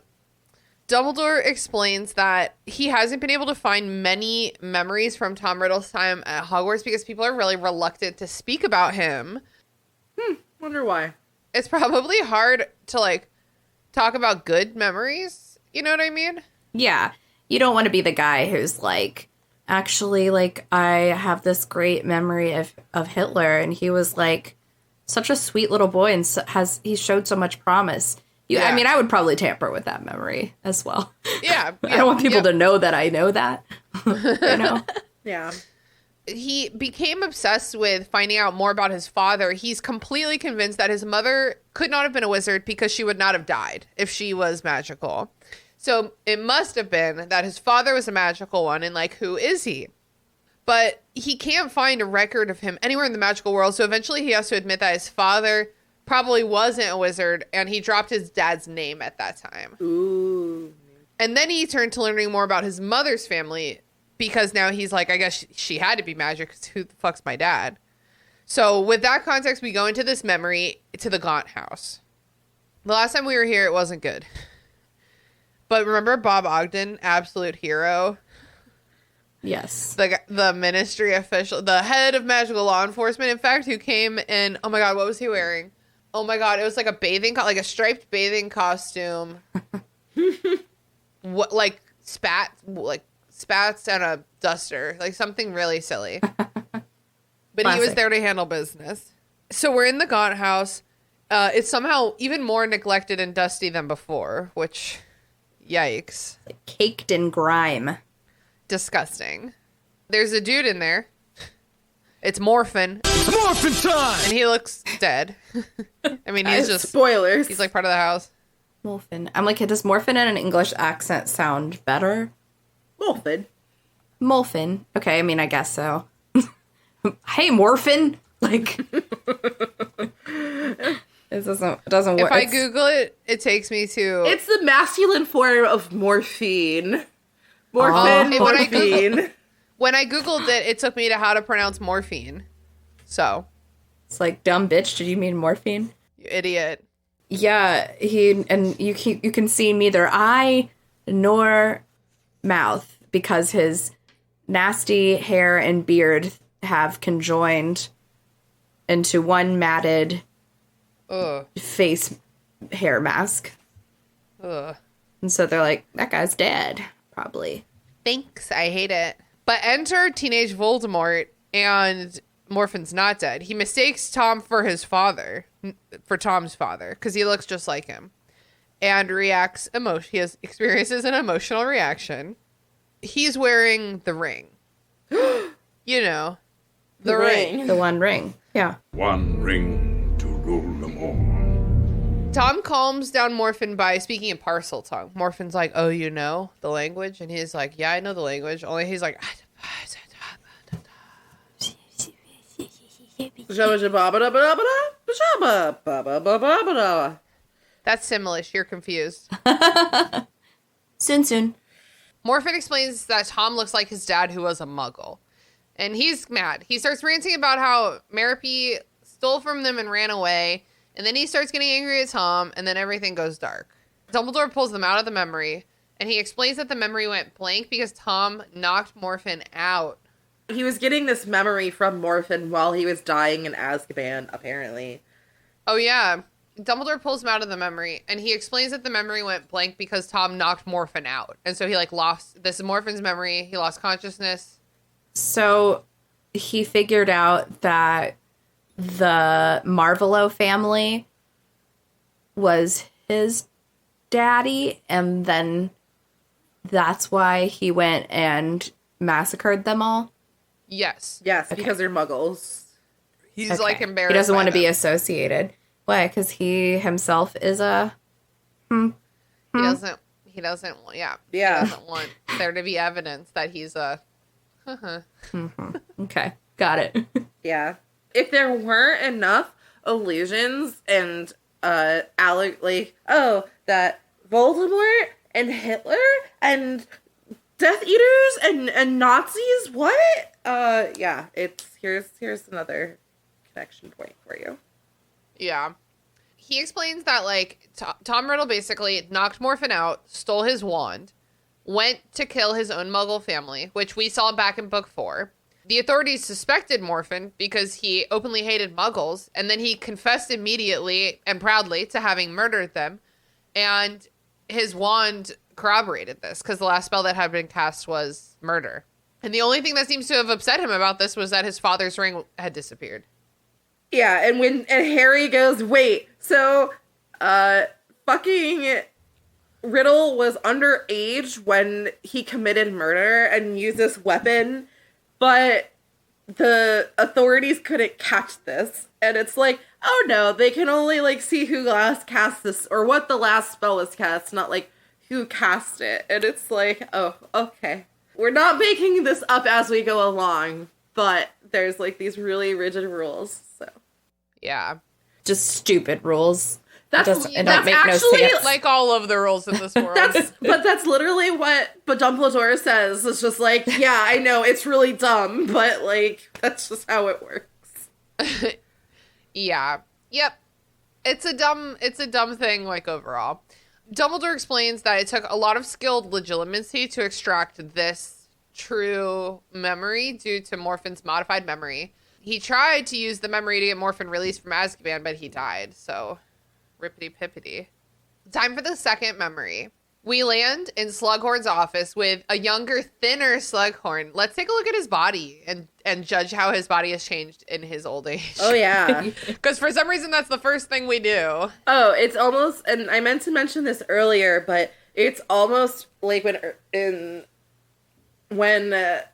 D: Dumbledore explains that he hasn't been able to find many memories from Tom Riddle's time at Hogwarts because people are really reluctant to speak about him.
F: Wonder why.
D: It's probably hard to, talk about good memories. You know what I mean?
E: Yeah. You don't want to be the guy who's actually, I have this great memory of Hitler, and he was, such a sweet little boy, and he showed so much promise. I mean, I would probably tamper with that memory as well.
D: Yeah.
E: I don't want people to know that I know that.
F: Yeah.
D: He became obsessed with finding out more about his father. He's completely convinced that his mother could not have been a wizard because she would not have died if she was magical. So it must have been that his father was a magical one, and who is he? But he can't find a record of him anywhere in the magical world. So eventually he has to admit that his father probably wasn't a wizard, and he dropped his dad's name at that time.
F: Ooh.
D: And then he turned to learning more about his mother's family, because now he's I guess she had to be magic, because who the fuck's my dad? So with that context, we go into this memory to the Gaunt house. The last time we were here, it wasn't good. But remember Bob Ogden, absolute hero?
E: Yes.
D: The ministry official, the head of magical law enforcement, in fact, who came in, oh my God, what was he wearing? Oh my God, it was a striped bathing costume. What, spats and a duster, something really silly. But
E: Classic.
D: He was there to handle business. So we're in the Gaunt house. It's somehow even more neglected and dusty than before, which, yikes.
E: Caked in grime.
D: Disgusting. There's a dude in there. It's Morphin.
A: It's morphin' time!
D: And he looks dead. I mean, he's just...
F: Spoilers.
D: He's part of the house.
E: Morphin. I'm does Morphin in an English accent sound better?
F: Wolfid.
E: Morphin. Okay, I mean, I guess so. Hey, Morphin! It doesn't work.
D: If I Google it, it takes me to...
F: It's the masculine form of morphine. Morphin, morphine.
D: When I Googled it, it took me to how to pronounce morphine. So.
E: It's dumb bitch, did you mean morphine?
D: You idiot.
E: Yeah, you can see neither eye nor mouth because his nasty hair and beard have conjoined into one matted face hair mask.
D: Ugh.
E: And so they're that guy's dead, probably.
D: Thanks, I hate it. But enter teenage Voldemort, and Morphin's not dead. He mistakes Tom for his father, for Tom's father, because he looks just like him, and reacts He experiences an emotional reaction. He's wearing the ring. You know, the ring.
E: The one ring. Yeah.
A: One ring to rule them all.
D: Tom calms down Morphin by speaking in parcel tongue. Morphin's like, oh, you know the language? And he's like, yeah, I know the language. Only he's like... That's Simlish. You're confused.
E: Soon.
D: Morphin explains that Tom looks like his dad, who was a muggle. And he's mad. He starts ranting about how Merope stole from them and ran away. And then he starts getting angry at Tom, and then everything goes dark. Dumbledore pulls them out of the memory, and he explains that the memory went blank because Tom knocked Morphin out.
F: He was getting this memory from Morphin while he was dying in Azkaban, apparently.
D: Oh, yeah. Dumbledore pulls him out of the memory, and he explains that the memory went blank because Tom knocked Morphin out. And so he, lost... This is Morphin's memory. He lost consciousness.
E: So he figured out that the Marvolo family was his daddy, and then that's why he went and massacred them all?
D: Yes.
F: Yes,
E: Okay.
F: because they're muggles.
D: He's,
E: Okay.
D: embarrassed.
E: He doesn't
D: by
E: want to be
D: them.
E: associated. Why? Because he himself is a...
D: He He doesn't want,
F: Yeah.
D: He doesn't want there to be evidence that he's a.
E: Okay, got it.
F: Yeah. If there weren't enough illusions and that Voldemort and Hitler and Death Eaters and Nazis, what? Yeah, here's another connection point for you.
D: Yeah. He explains that, like, Tom Riddle basically knocked Morphin out, stole his wand, went to kill his own Muggle family, which we saw back in book 4. The authorities suspected Morphin because he openly hated Muggles, and then he confessed immediately and proudly to having murdered them. And his wand corroborated this, because the last spell that had been cast was murder. And the only thing that seems to have upset him about this was that his father's ring had disappeared.
F: Yeah, and Harry goes, wait, so, fucking Riddle was underage when he committed murder and used this weapon, but the authorities couldn't catch this. And it's like, oh no, they can only, like, see who last cast this, or what the last spell was cast, not, like, who cast it. And it's like, oh, okay. We're not making this up as we go along, but there's, like, these really rigid rules, so.
D: Yeah.
E: Just stupid rules.
F: That's
E: Don't make
F: actually
E: no sense.
D: Like all of the rules in this world.
F: But that's literally what Dumbledore says. It's just like, yeah, I know, it's really dumb, but, like, that's just how it works.
D: Yeah. Yep. It's a dumb thing, like, overall. Dumbledore explains that it took a lot of skilled legitimacy to extract this true memory due to Morphin's modified memory. He tried to use the memory to get Morphin released from Azkaban, but he died, so rippity-pippity. Time for the second memory. We land in Slughorn's office with a younger, thinner Slughorn. Let's take a look at his body and judge how his body has changed in his old age.
F: Oh, yeah.
D: Because for some reason, that's the first thing we do.
F: Oh, it's almost, and I meant to mention this earlier, but it's almost like when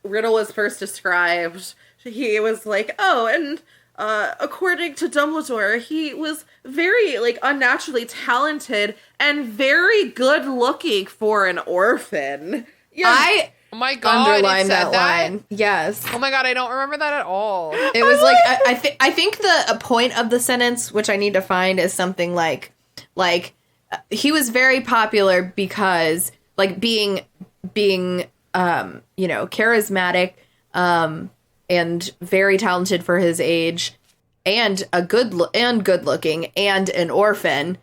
F: Riddle was first described, he was like, oh, and according to Dumbledore, he was very, like, unnaturally talented and very good looking for an orphan. Yeah.
D: Oh my god!
E: Underline
D: it said
E: that line. Yes.
D: Oh my god! I don't remember that at all.
E: It was like I think the point of the sentence, which I need to find, is something like he was very popular because, like, being charismatic and very talented for his age, and good looking, and an orphan.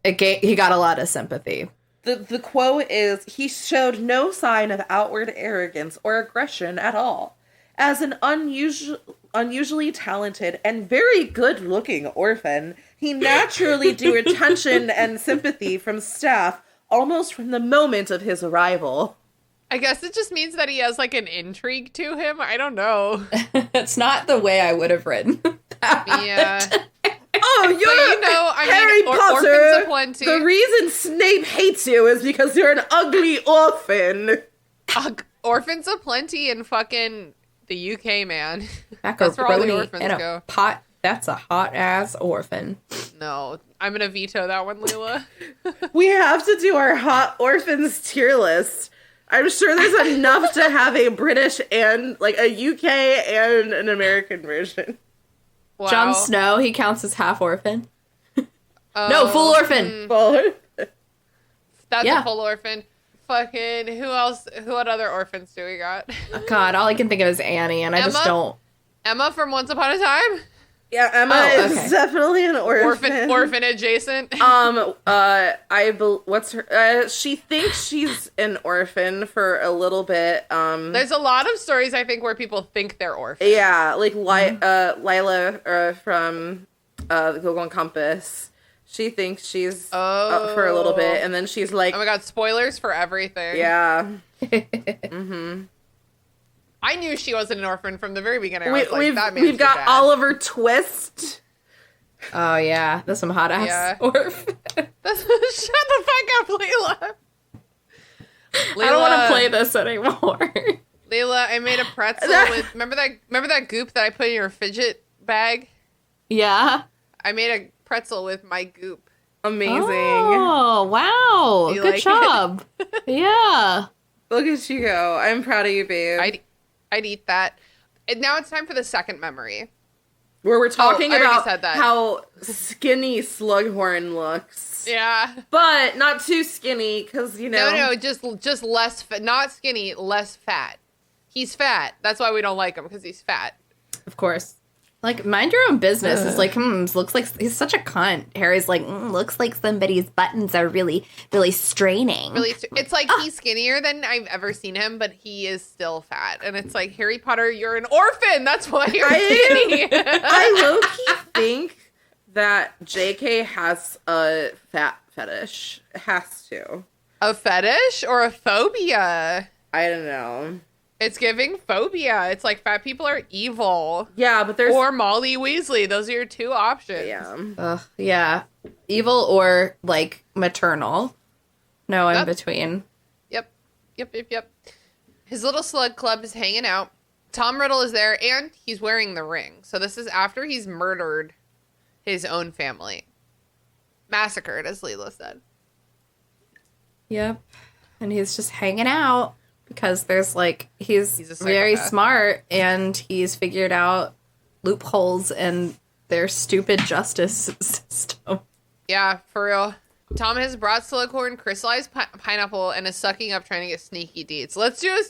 E: He got a lot of sympathy.
F: The quote is, he showed no sign of outward arrogance or aggression at all. As an unusually talented and very good-looking orphan, he naturally drew attention and sympathy from staff almost from the moment of his arrival.
D: I guess it just means that he has, like, an intrigue to him. I don't know.
E: It's not the way I would have written that.
D: Yeah.
F: Oh, Harry Potter.
D: Orphans aplenty.
F: The reason Snape hates you is because you're an ugly orphan.
D: Orphans aplenty in fucking the UK, man.
E: That's
D: where all the orphans go.
E: Pot. That's a hot ass orphan.
D: No, I'm gonna veto that one, Leela.
F: We have to do our hot orphans tier list. I'm sure there's enough to have a British and, like, a UK and an American version.
D: Wow.
E: Jon Snow, he counts as half orphan. No, full orphan.
D: That's a full orphan. Fucking, who else? What other orphans do we got?
E: God, all I can think of is Annie, and I just don't.
D: Emma from Once Upon a Time?
F: Yeah, Emma is definitely an orphan.
D: Orphan adjacent.
F: What's her? She thinks she's an orphan for a little bit.
D: There's a lot of stories, I think, where people think they're orphans.
F: Yeah, like Lila from the Google and Compass. She thinks she's for a little bit, and then she's like,
D: oh my god, spoilers for everything.
F: Yeah.
D: I knew she wasn't an orphan from the very beginning.
F: We've got Oliver Twist.
E: Oh yeah, that's some hot ass orphan.
D: Shut the fuck up, Leela.
E: I don't want to play this anymore.
D: Leela, I made a pretzel with remember that goop that I put in your fidget bag?
E: Yeah.
D: I made a pretzel with my goop.
F: Amazing.
E: Oh, wow.
D: You
E: Good
D: like
E: job. Yeah.
F: Look at you go. I'm proud of you, babe.
D: I'd eat that. And now it's time for the second memory.
F: Where we're talking
D: I already
F: about
D: said that.
F: how skinny Slughorn looks.
D: Yeah.
F: But not too skinny, because,
D: No, just less, not skinny, less fat. He's fat. That's why we don't like him, because he's fat.
E: Of course. Like, mind your own business. It's like, looks like he's such a cunt. Harry's like, looks like somebody's buttons are really, really straining.
D: Really, it's like he's skinnier than I've ever seen him, but he is still fat. And it's like, Harry Potter, you're an orphan. That's why you're skinny.
F: I low-key think that JK has a fat fetish. It has to.
D: A fetish or a phobia?
F: I don't know.
D: It's giving phobia. It's like fat people are evil.
F: Yeah, but there's...
D: Or Molly Weasley. Those are your two options.
F: Yeah.
E: Yeah. Evil or, like, maternal. No in between.
D: Yep. His little slug club is hanging out. Tom Riddle is there, and he's wearing the ring. So this is after he's murdered his own family. Massacred, as Leela said.
E: Yep. And he's just hanging out. Because there's, like, he's
D: a
E: very
D: psychopath.
E: smart, and he's figured out loopholes in their stupid justice system.
D: Yeah, for real. Tom has brought Slughorn crystallized pineapple and is sucking up trying to get sneaky deeds. Let's do a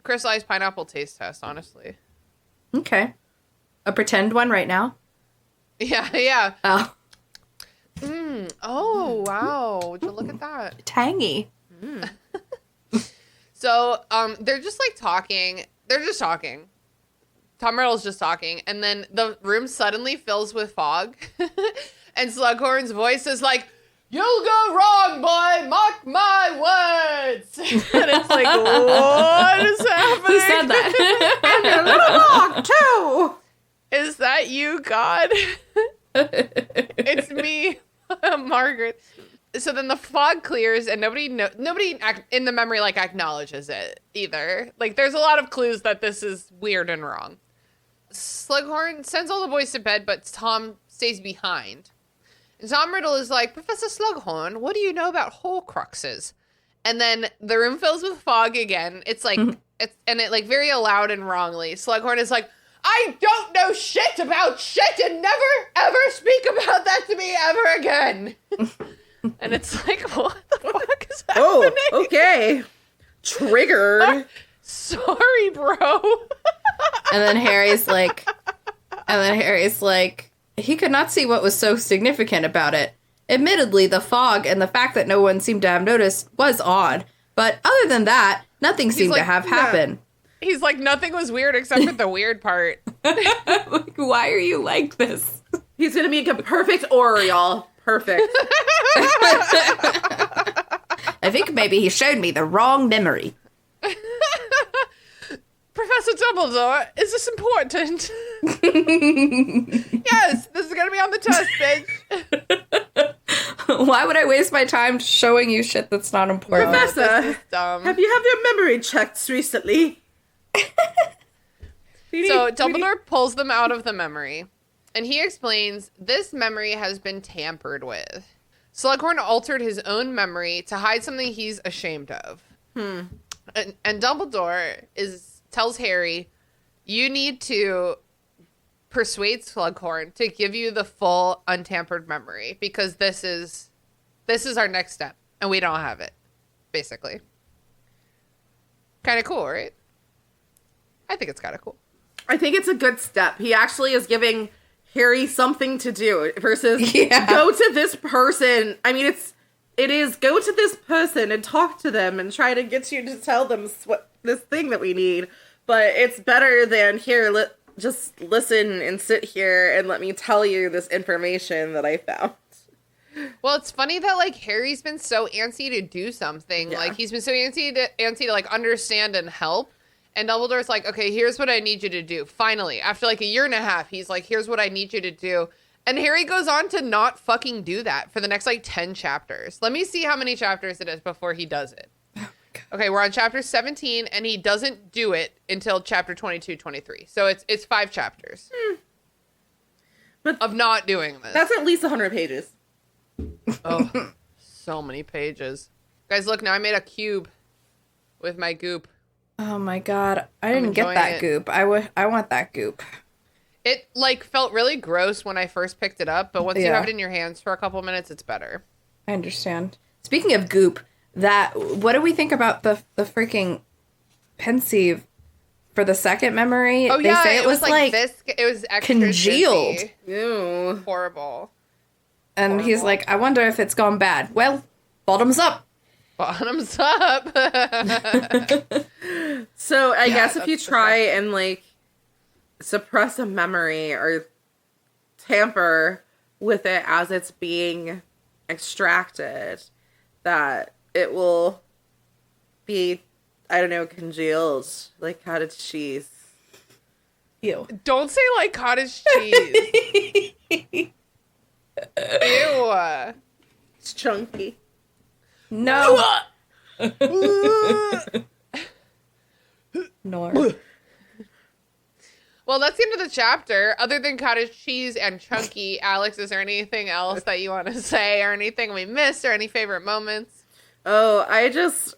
D: crystallized pineapple taste test, honestly.
E: Okay. A pretend one right now?
D: Yeah.
E: Oh.
D: Oh, wow. Would you look at that?
E: Tangy.
D: So, they're just like talking. They're just talking. Tom Riddle's just talking. And then the room suddenly fills with fog. And Slughorn's voice is like, "You'll go wrong, boy. Mark my words." And it's like, what is happening?
E: Who said that?
F: And a little dog, too!
D: Is that you, God? It's me, Margaret. So then the fog clears and nobody in the memory like acknowledges it either. Like there's a lot of clues that this is weird and wrong. Slughorn sends all the boys to bed, but Tom stays behind. And Tom Riddle is like, "Professor Slughorn, what do you know about Horcruxes?" And then the room fills with fog again. It's like it like very loud and wrongly. Slughorn is like, "I don't know shit about shit, and never ever speak about that to me ever again." And it's like, what the fuck is happening?
F: Oh, okay. Triggered.
D: Sorry, bro.
E: And then Harry's like, he could not see what was so significant about it. Admittedly, the fog and the fact that no one seemed to have noticed was odd. But other than that, nothing seemed to have happened.
D: He's like, nothing was weird except for the weird part.
E: Like, why are you like this?
F: He's gonna make a perfect oral, y'all. Perfect.
E: I think maybe he showed me the wrong memory.
D: Professor Dumbledore, is this important? Yes, this is going to be on the test, bitch.
E: Why would I waste my time showing you shit that's not important?
F: Professor,
D: Dumb.
F: have you had your memory checks recently?
D: So Dumbledore pulls them out of the memory, and he explains this memory has been tampered with. Slughorn altered his own memory to hide something he's ashamed of. And Dumbledore tells Harry, you need to persuade Slughorn to give you the full untampered memory, because this is our next step, and we don't have it, basically. Kind of cool, right? I think it's kind of cool.
F: I think it's a good step. He actually is giving Harry something to do versus go to this person. I mean, it is go to this person and talk to them and try to get you to tell them this thing that we need. But it's better than here, just listen and sit here and let me tell you this information that I found.
D: Well, it's funny that, like, Harry's been so antsy to do something. Yeah. Like, he's been so antsy to, like, understand and help. And Dumbledore's like, okay, here's what I need you to do. Finally, after, like, a year and a half, he's like, here's what I need you to do. And Harry goes on to not fucking do that for the next, like, 10 chapters. Let me see how many chapters it is before he does it. Okay, we're on chapter 17, and he doesn't do it until chapter 22, 23. So it's 5 chapters
F: but
D: of not doing this.
F: That's at least 100 pages.
D: Oh, so many pages. Guys, look, now I made a cube with my goop.
E: Oh my god, I didn't get
D: enjoying
E: that
D: it.
E: goop. I want that goop.
D: It, like, felt really gross when I first picked it up, but once you
E: Yeah.
D: have it in your hands for a couple minutes, it's better.
E: I understand. Speaking of goop, what do we think about the freaking pensieve for the second memory?
D: Oh,
E: They
D: yeah,
E: say
D: it was like this. It was extra
E: congealed.
D: zizzy.
F: Ew.
D: Horrible.
E: And he's like, I wonder if it's gone bad. Well, bottoms up.
D: Bottoms up.
F: So I guess if you
D: that's
F: try and like suppress a memory or tamper with it as it's being extracted, that it will be, I don't know, congealed like cottage cheese.
E: Ew.
D: Don't say like cottage cheese. Ew.
F: It's chunky.
E: No. Nor.
D: Well, that's the end of the chapter. Other than cottage cheese and chunky, Alex, is there anything else that you want to say or anything we missed or any favorite moments?
F: Oh, I just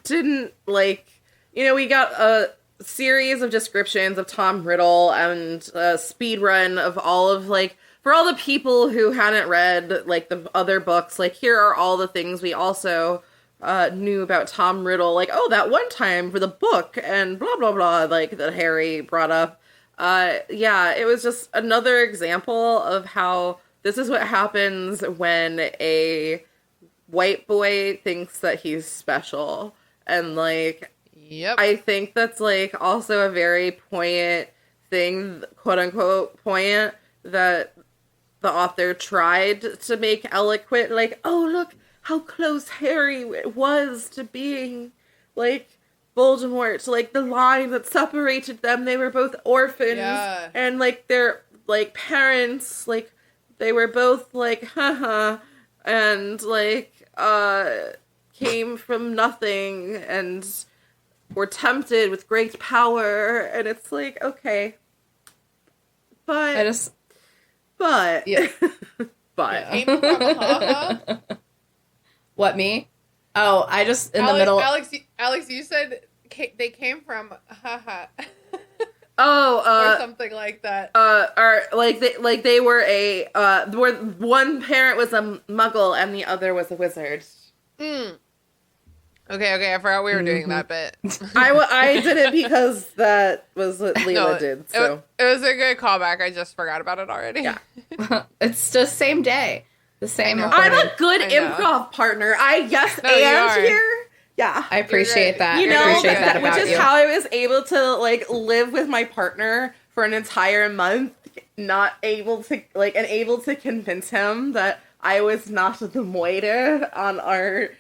F: didn't like, we got a series of descriptions of Tom Riddle and a speed run of all of, like, for all the people who hadn't read, like, the other books, like, here are all the things we also knew about Tom Riddle, like, oh, that one time for the book, and blah, blah, blah, like, that Harry brought up. Yeah, it was just another example of how this is what happens when a white boy thinks that he's special. And, like,
D: Yep.
F: I think that's, like, also a very poignant thing, quote-unquote poignant, that the author tried to make eloquent, like, oh, look how close Harry was to being, like, Voldemort, to, like, the line that separated them. They were both orphans,
D: Yeah.
F: and, like, their, like, parents, like, they were both, like, haha, and, like, came from nothing, and were tempted with great power, and it's like, okay. But,
E: Yeah.
F: but,
D: Came from haha.
E: What, me? Oh, I just, in
D: Alex,
E: the middle.
D: Alex, you said they came from haha.
F: oh,
D: or something like that.
F: or they were where one parent was a muggle and the other was a wizard.
D: Okay, I forgot we were doing that bit.
F: I did it because that was what Leela
D: No,
F: did. So
D: it was a good callback. I just forgot about it already.
F: Yeah.
E: It's the same day. The same
D: I know.
F: I'm
E: recording.
F: a good
D: I know.
F: improv partner. I yes
D: No, you
F: and
D: are.
F: here. Yeah.
E: I appreciate
D: great.
E: that.
F: You
E: I
F: know,
E: appreciate that
F: which
E: about
F: is
E: you.
F: how I was able to, like, live with my partner for an entire month, not able to, like, and able to convince him that I was not the moide on our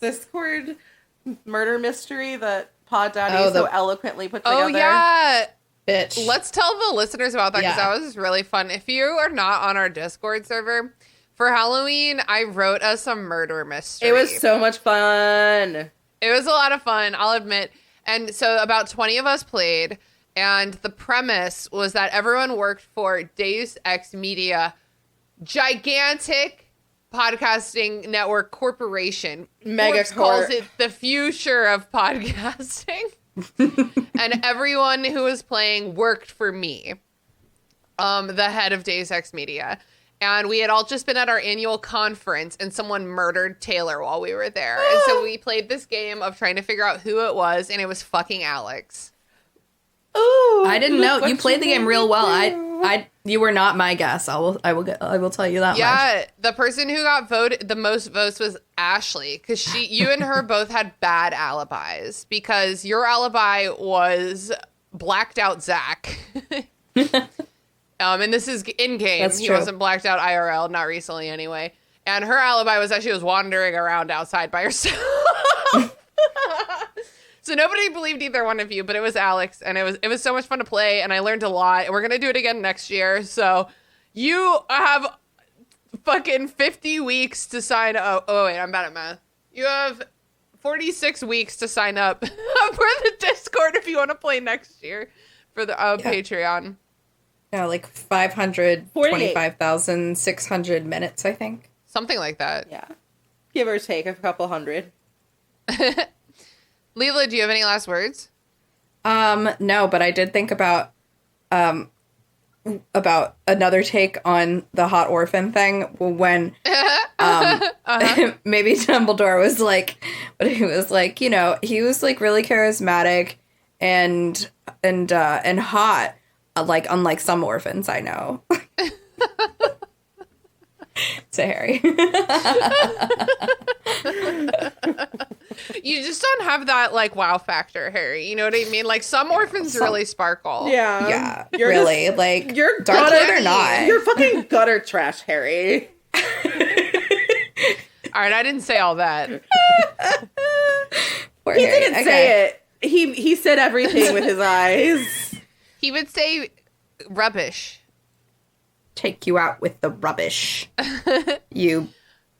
F: Discord murder mystery that Pod Daddy so eloquently put together.
D: Oh yeah.
E: Bitch.
D: Let's tell the listeners about that because
E: Yeah.
D: that was really fun. If you are not on our Discord server, for Halloween, I wrote us a murder mystery.
F: It was so much fun.
D: It was a lot of fun, I'll admit. And so about 20 of us played, and the premise was that everyone worked for Deus Ex Media, gigantic podcasting network corporation. Forbes calls it the future of podcasting. And everyone who was playing worked for me, the head of Deus Ex Media. And we had all just been at our annual conference, and someone murdered Taylor while we were there. And so we played this game of trying to figure out who it was, and it was fucking Alex.
F: Ooh,
E: I didn't know. You
F: what
E: played the game
F: made
E: real
F: me
E: well.
F: do.
E: You were not my guess. I will tell you that much.
D: Yeah, the person who got voted the most votes was Ashley, because you and her both had bad alibis, because your alibi was blacked out Zach. And this is in game.
E: That's
D: He
E: true.
D: wasn't blacked out IRL, not recently anyway. And her alibi was that she was wandering around outside by herself. So nobody believed either one of you, but it was Alex, and it was so much fun to play, and I learned a lot. And we're gonna do it again next year. So you have fucking 50 weeks to sign up. Oh wait, I'm bad at math. You have 46 weeks to sign up for the Discord if you want to play next year for the Patreon.
E: No, like 525,600 minutes, I think.
D: Something like that.
F: Yeah. Give or take a couple hundred.
D: Leela, do you have any last words?
E: No, but I did think about another take on the hot orphan thing when maybe Dumbledore was like, but he was like, you know, he was like really charismatic and hot, like unlike some orphans I know. To Harry.
D: You just don't have that like wow factor, Harry. You know what I mean? Like some orphans really sparkle.
F: Yeah.
E: Yeah,
F: You're
E: really.
F: just-
E: like,
F: you're
E: dark
F: gutter-
E: or not.
F: You're fucking gutter trash, Harry.
D: All right, I didn't say all that.
E: Poor
F: He
E: Harry.
F: didn't
E: Okay.
F: say it. He said everything with his eyes.
D: He would say rubbish.
E: Take you out with the rubbish. You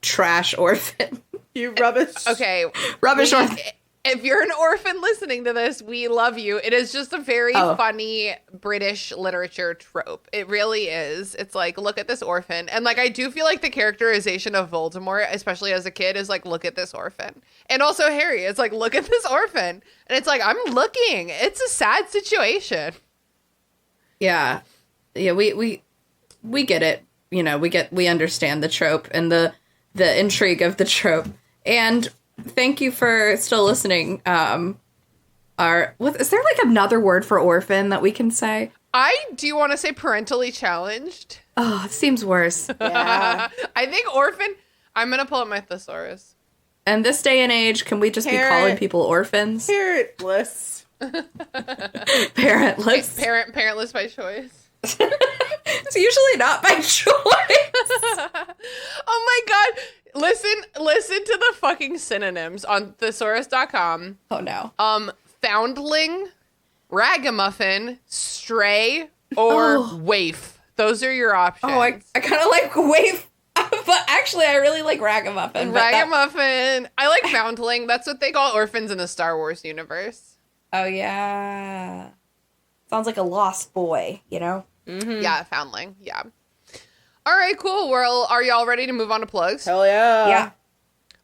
E: trash orphan.
F: You rubbish.
D: Okay.
E: Rubbish orphan.
D: If you're an orphan listening to this, we love you. It is just a very funny British literature trope. It really is. It's like, look at this orphan. And like, I do feel like the characterization of Voldemort, especially as a kid, is like, look at this orphan. And also Harry, it's like, look at this orphan. And it's like, I'm looking. It's a sad situation.
E: Yeah. Yeah, we get it. You know, we understand the trope and the intrigue of the trope. And thank you for still listening. Is there like another word for orphan that we can say?
D: Do you want to say parentally challenged?
E: Oh, it seems worse.
F: Yeah.
D: I think orphan, I'm going to pull up my thesaurus.
E: And this day and age, can we just be calling people orphans?
F: Parentless.
E: Parentless.
D: Parentless by choice.
E: It's usually not by choice.
D: Oh my god. Listen to the fucking synonyms on thesaurus.com.
E: Oh no.
D: Foundling, ragamuffin, stray, or waif. Those are your options.
E: Oh, I kind of like waif, but actually I really like ragamuffin.
D: Ragamuffin. I like foundling. That's what they call orphans in the Star Wars universe.
E: Oh yeah. Sounds like a lost boy, you know?
F: Mm-hmm.
D: Yeah, foundling. Yeah. All right, cool. Well, are y'all ready to move on to plugs?
F: Hell yeah.
E: Yeah.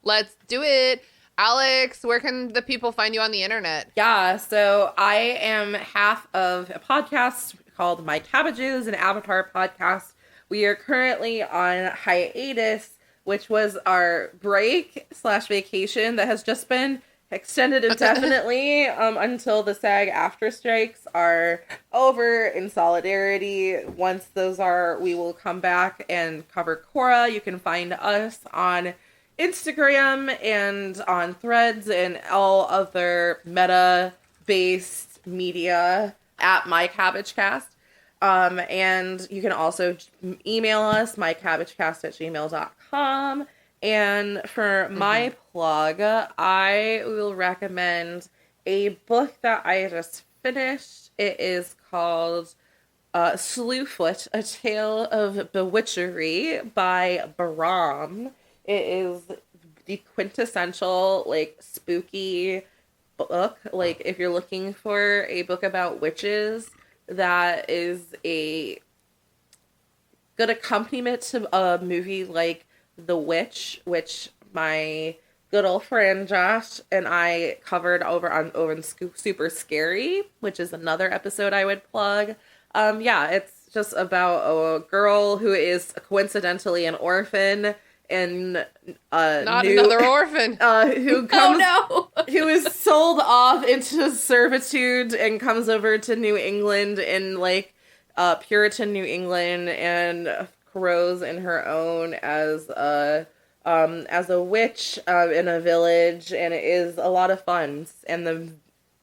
D: Let's do it. Alex, where can the people find you on the internet?
F: Yeah, so I am half of a podcast called My Cabbages, an Avatar podcast. We are currently on hiatus, which was our break/vacation that has just been extended indefinitely until the SAG-AFTRA strikes are over in solidarity. Once those are, we will come back and cover Korra. You can find us on Instagram and on Threads and all other meta-based media at My Cabbage Cast. And you can also email us, mycabbagecast@gmail.com. And for my plug, I will recommend a book that I just finished. It is called Slewfoot, A Tale of Bewitchery by Baram. It is the quintessential, like, spooky book. Like, if you're looking for a book about witches, that is a good accompaniment to a movie like The Witch, which my good old friend Josh and I covered over on Super Scary, which is another episode I would plug. Yeah, it's just about a girl who is coincidentally an orphan and
D: Not another orphan.
F: who comes who is
E: no.
F: sold off into servitude and comes over to New England in like Puritan New England and grows in her own as a witch in a village, and it is a lot of fun. And the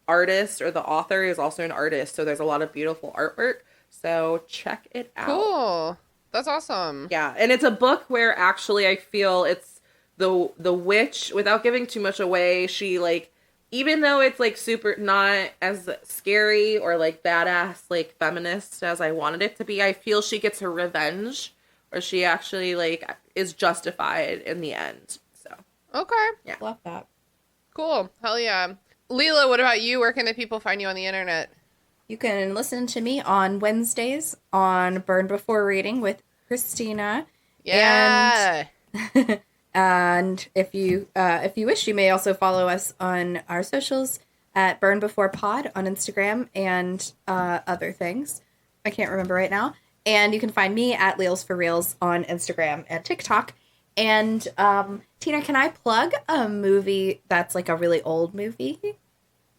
F: artist or the author is also an artist, so there's a lot of beautiful artwork. So check it out.
D: Cool. That's awesome.
F: Yeah, and it's a book where actually I feel it's the witch, without giving too much away, she like, even though it's like super not as scary or like badass like feminist as I wanted it to be, I feel she gets her revenge, or she actually like is justified in the end. So
D: Okay.
F: yeah.
E: Love that.
D: Cool. Hell yeah. Leela, what about you? Where can the people find you on the internet?
E: You can listen to me on Wednesdays on Burn Before Reading with Christina.
D: Yeah.
E: And if you wish, you may also follow us on our socials at Burn Before Pod on Instagram and other things. I can't remember right now. And you can find me at Leals for Reals on Instagram and TikTok. And Tina, can I plug a movie that's like a really old movie?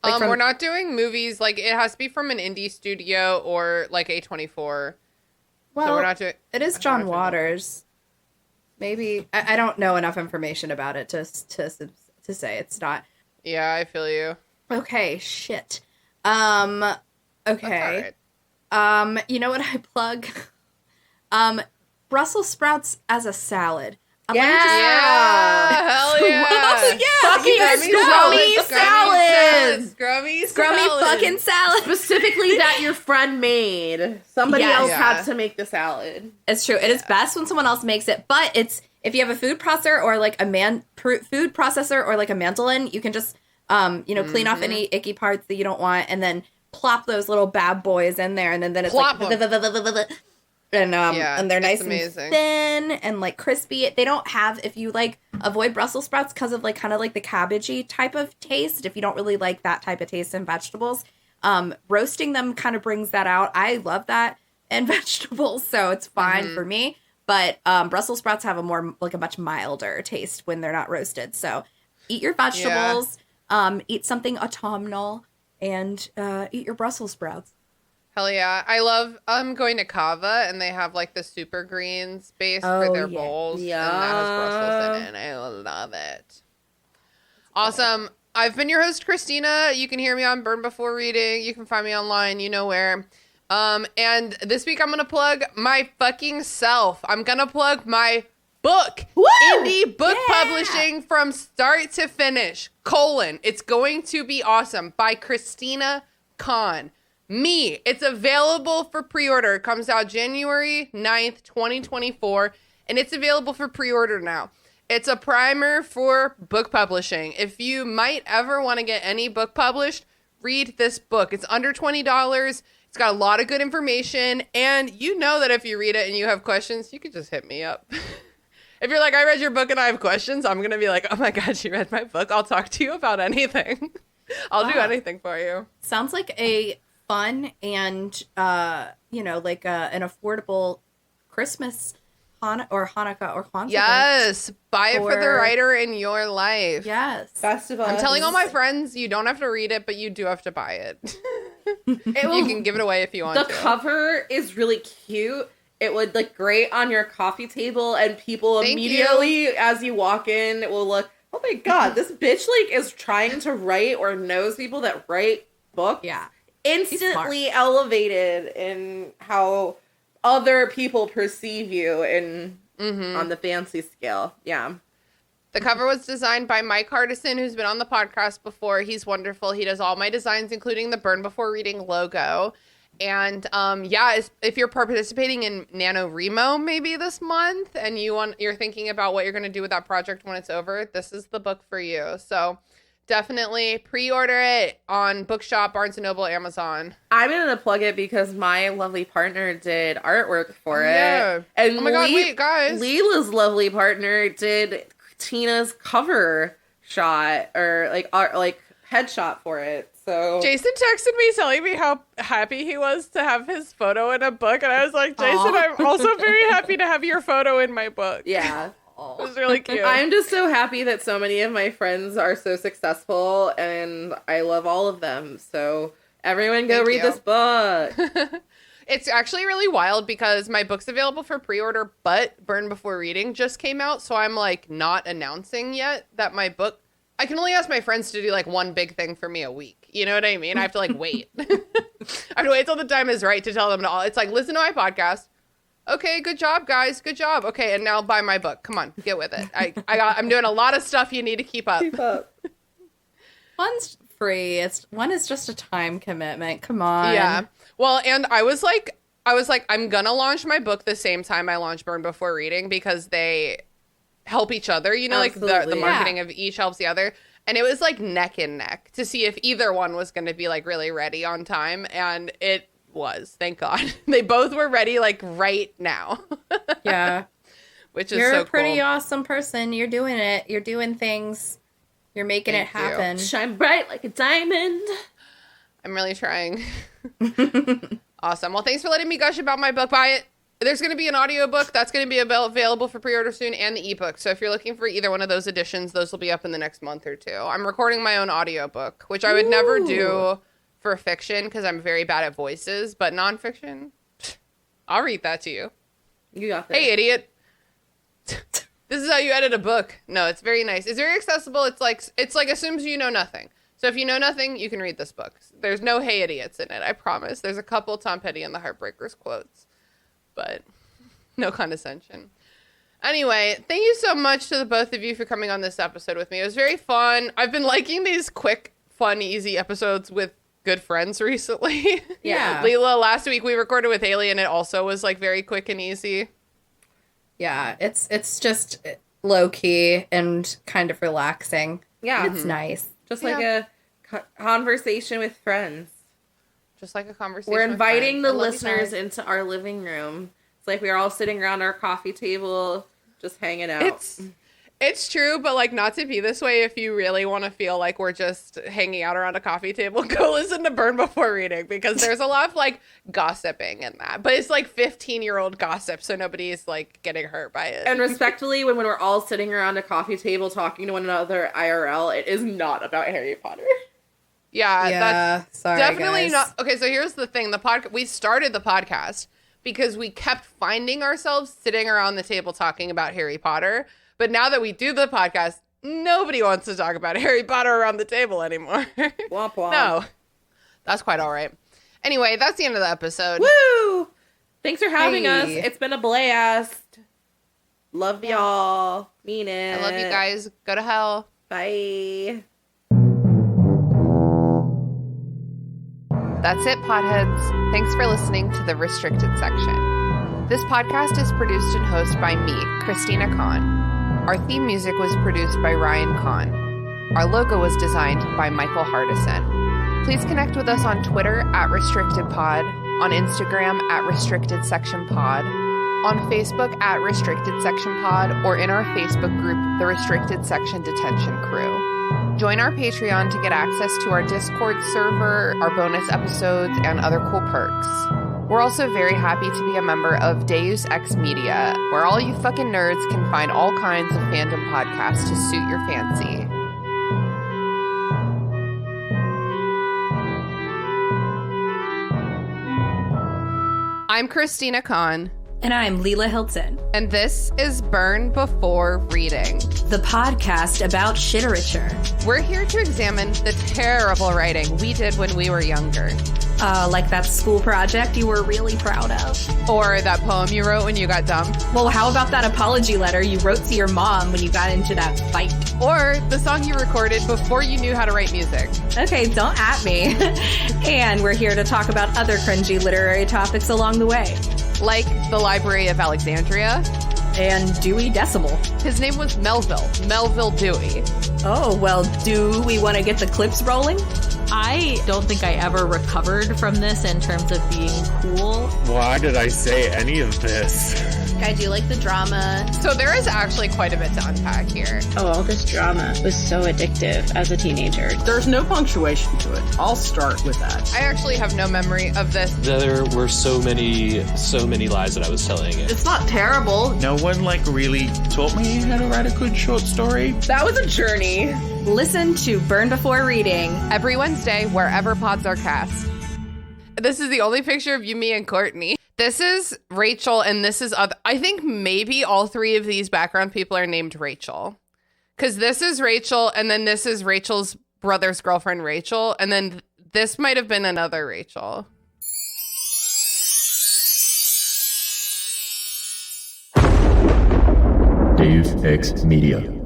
E: Like
D: we're not doing movies, like it has to be from an indie studio or like A24.
E: Well,
D: so we're not doing.
E: It is John Waters. Maybe I don't know enough information about it to say it's not.
D: Yeah, I feel you.
E: Okay, shit. Okay.
D: Right.
E: You know what I plug? Brussels sprouts as a salad.
D: Yeah, hell yeah.
E: Fucking scrummy salads.
D: Scrummy
E: fucking salad.
F: Specifically that your friend made. Somebody
E: Yes.
F: else
D: Yeah.
F: had to make the salad.
E: It's true. It is best when someone else makes it, but it's if you have a food processor or like food processor or like a mandolin, you can just clean off any icky parts that you don't want, and then plop those little bad boys in there, and then it's
D: Plop
E: and they're nice
D: amazing.
E: and thin and like crispy. They don't have, if you like avoid Brussels sprouts because of like kind of like the cabbagey type of taste, if you don't really like that type of taste in vegetables, roasting them kind of brings that out. I love that in vegetables, so it's fine for me. But Brussels sprouts have a much milder taste when they're not roasted. So eat your vegetables, eat something autumnal, and eat your Brussels sprouts.
D: Hell yeah. I love going to Kava, and they have like the super greens base for their bowls.
F: Yeah.
D: And that has Brussels in it, and I love it. Awesome. I've been your host, Christina. You can hear me on Burn Before Reading. You can find me online. You know where. And this week I'm going to plug my fucking self. I'm going to plug my book.
F: Woo!
D: Indie book publishing from start to finish. It's going to be awesome by Christina Kahn. Me. It's available for pre-order. It comes out January 9th, 2024, and it's available for pre-order now. It's a primer for book publishing. If you might ever want to get any book published, read this book. It's under $20. It's got a lot of good information, and you know that if you read it and you have questions, you could just hit me up. If you're like, I read your book and I have questions, I'm going to be like, oh my God, you read my book. I'll talk to you about anything. I'll do anything for you.
E: Sounds like a fun and an affordable Christmas Hanukkah or Kwanzaa.
D: Yes, buy it for the writer in your life.
E: Yes.
F: Best of us.
D: I'm telling all my friends, you don't have to read it, but you do have to buy it. You can give it away if you want to.
F: The cover is really cute. It would look great on your coffee table, and people immediately, as you walk in, it will look, oh my God, this bitch is trying to write or knows people that write books.
E: Yeah.
F: Instantly elevated in how other people perceive you on the fancy scale. Yeah.
D: The cover was designed by Mike Hardison, who's been on the podcast before. He's wonderful. He does all my designs, including the Burn Before Reading logo. And if you're participating in NaNoWriMo maybe this month, and you're thinking about what you're going to do with that project when it's over, this is the book for you. So definitely pre-order it on Bookshop, Barnes & Noble, Amazon.
F: I'm going to plug it because my lovely partner did artwork for it.
D: Yeah.
F: And
D: oh my God, wait, guys.
F: Leila's lovely partner did Tina's cover shot or headshot for it. So
D: Jason texted me telling me how happy he was to have his photo in a book. And I was like, Jason, I'm also very happy to have your photo in my book.
F: Yeah.
D: It was really cute.
F: I'm just so happy that so many of my friends are so successful, and I love all of them. So everyone go read this book.
D: It's actually really wild because my book's available for pre-order, but Burn Before Reading just came out. So I'm not announcing yet that my book, I can only ask my friends to do one big thing for me a week. You know what I mean? I have to wait. I have to wait till the time is right to tell them all. It's listen to my podcast. Okay, good job, guys. Good job. Okay, and now buy my book. Come on, get with it. I'm doing a lot of stuff you need to keep up.
E: One's free. One is just a time commitment. Come on.
D: Yeah. Well, and I was like, I'm gonna launch my book the same time I launch Burn Before Reading because they help each other. You know, the marketing of each helps the other. And it was like neck and neck to see if either one was going to be like really ready on time. And it was, thank God. They both were ready like right now.
E: Yeah.
D: Which is
E: You're
D: so
E: a pretty
D: cool.
E: awesome person. You're doing it. You're doing things. You're making it
D: Thank you.
E: happen.
F: Shine bright like a diamond.
D: I'm really trying. Awesome. Well, thanks for letting me gush about my book. Buy it. There's going to be an audiobook that's going to be available for pre-order soon, and the ebook. So if you're looking for either one of those editions, those will be up in the next month or two. I'm recording my own audiobook, which I would never do for fiction because I'm very bad at voices, but nonfiction, I'll read that to you.
F: You got this.
D: Hey, idiot. This is how you edit a book. No, it's very nice. It's very accessible. It's like assumes you know nothing. So if you know nothing, you can read this book. There's no hey idiots in it, I promise. There's a couple Tom Petty and the Heartbreakers quotes, but no condescension. Anyway, thank you so much to the both of you for coming on this episode with me. It was very fun. I've been liking these quick, fun, easy episodes with good friends recently.
E: Yeah.
D: Leela, last week we recorded with Haley and it also was like very quick and easy.
E: Yeah, it's just low key and kind of relaxing.
F: Yeah.
E: It's nice.
F: Just like a conversation with friends.
D: Just like a conversation.
F: We're
D: with
F: inviting
D: friends.
F: the
D: I love you
F: listeners
D: guys.
F: into our living room. It's like we're all sitting around our coffee table, just hanging out.
D: It's true, but like not to be this way. If you really want to feel like we're just hanging out around a coffee table, go listen to Burn Before Reading because there's a lot of like gossiping in that. But it's like 15-year-old gossip, so nobody's like getting hurt by it.
F: And respectfully, when we're all sitting around a coffee table talking to one another IRL, it is not about Harry Potter.
D: Yeah, that's
E: sorry,
D: definitely
E: guys.
D: not. Okay, so here's the thing: we started the podcast because we kept finding ourselves sitting around the table talking about Harry Potter. But now that we do the podcast, nobody wants to talk about Harry Potter around the table anymore.
F: Womp womp.
D: No, that's quite all right. Anyway, that's the end of the episode.
F: Woo! Thanks for having us.
E: Hey.
F: It's been a blast. Love y'all. Mean it.
D: I love you guys. Go to hell.
F: Bye.
D: That's it, potheads. Thanks for listening to the restricted section. This podcast is produced and hosted by me, Christina Kahn. Our theme music was produced by Ryan Kahn. Our logo was designed by Michael Hardison. Please connect with us on Twitter at RestrictedPod, on Instagram at RestrictedSectionPod, on Facebook at RestrictedSectionPod, or in our Facebook group, The Restricted Section Detention Crew. Join our Patreon to get access to our Discord server, our bonus episodes, and other cool perks. We're also very happy to be a member of Deus Ex Media, where all you fucking nerds can find all kinds of fandom podcasts to suit your fancy. I'm Christina Kahn,
E: And I'm Lelia Hilton,
D: and this is Burn Before Reading.
E: the podcast about shiterature.
D: We're here to examine the terrible writing we did when we were younger.
E: Like that school project you were really proud of.
D: Or that poem you wrote when you got dumb.
E: Well, how about that apology letter you wrote to your mom when you got into that fight?
D: Or the song you recorded before you knew how to write music.
E: Okay, don't at me. And we're here to talk about other cringy literary topics along the way.
D: Like the Library of Alexandria.
E: And Dewey Decimal.
D: His name was Melville Dewey.
E: Oh, well, do we want to get the clips rolling?
B: I don't think I ever recovered from this in terms of being cool.
C: Why did I say any of this?
E: I do like the drama.
D: So there is actually quite a bit to unpack here.
G: Oh, all this drama was so addictive as a teenager.
H: There's no punctuation to it. I'll start with that.
D: I actually have no memory of this.
I: There were so many lies that I was telling it.
H: It's not terrible.
J: No one really taught me how to write a good short story.
F: That was a journey.
E: Listen to Burn Before Reading.
D: Every Wednesday, wherever pods are cast. This is the only picture of you, me, and Courtney. This is Rachel, and this is other. I think maybe all three of these background people are named Rachel. Because this is Rachel, and then this is Rachel's brother's girlfriend, Rachel, and then this might have been another Rachel.
K: Deus Ex Media.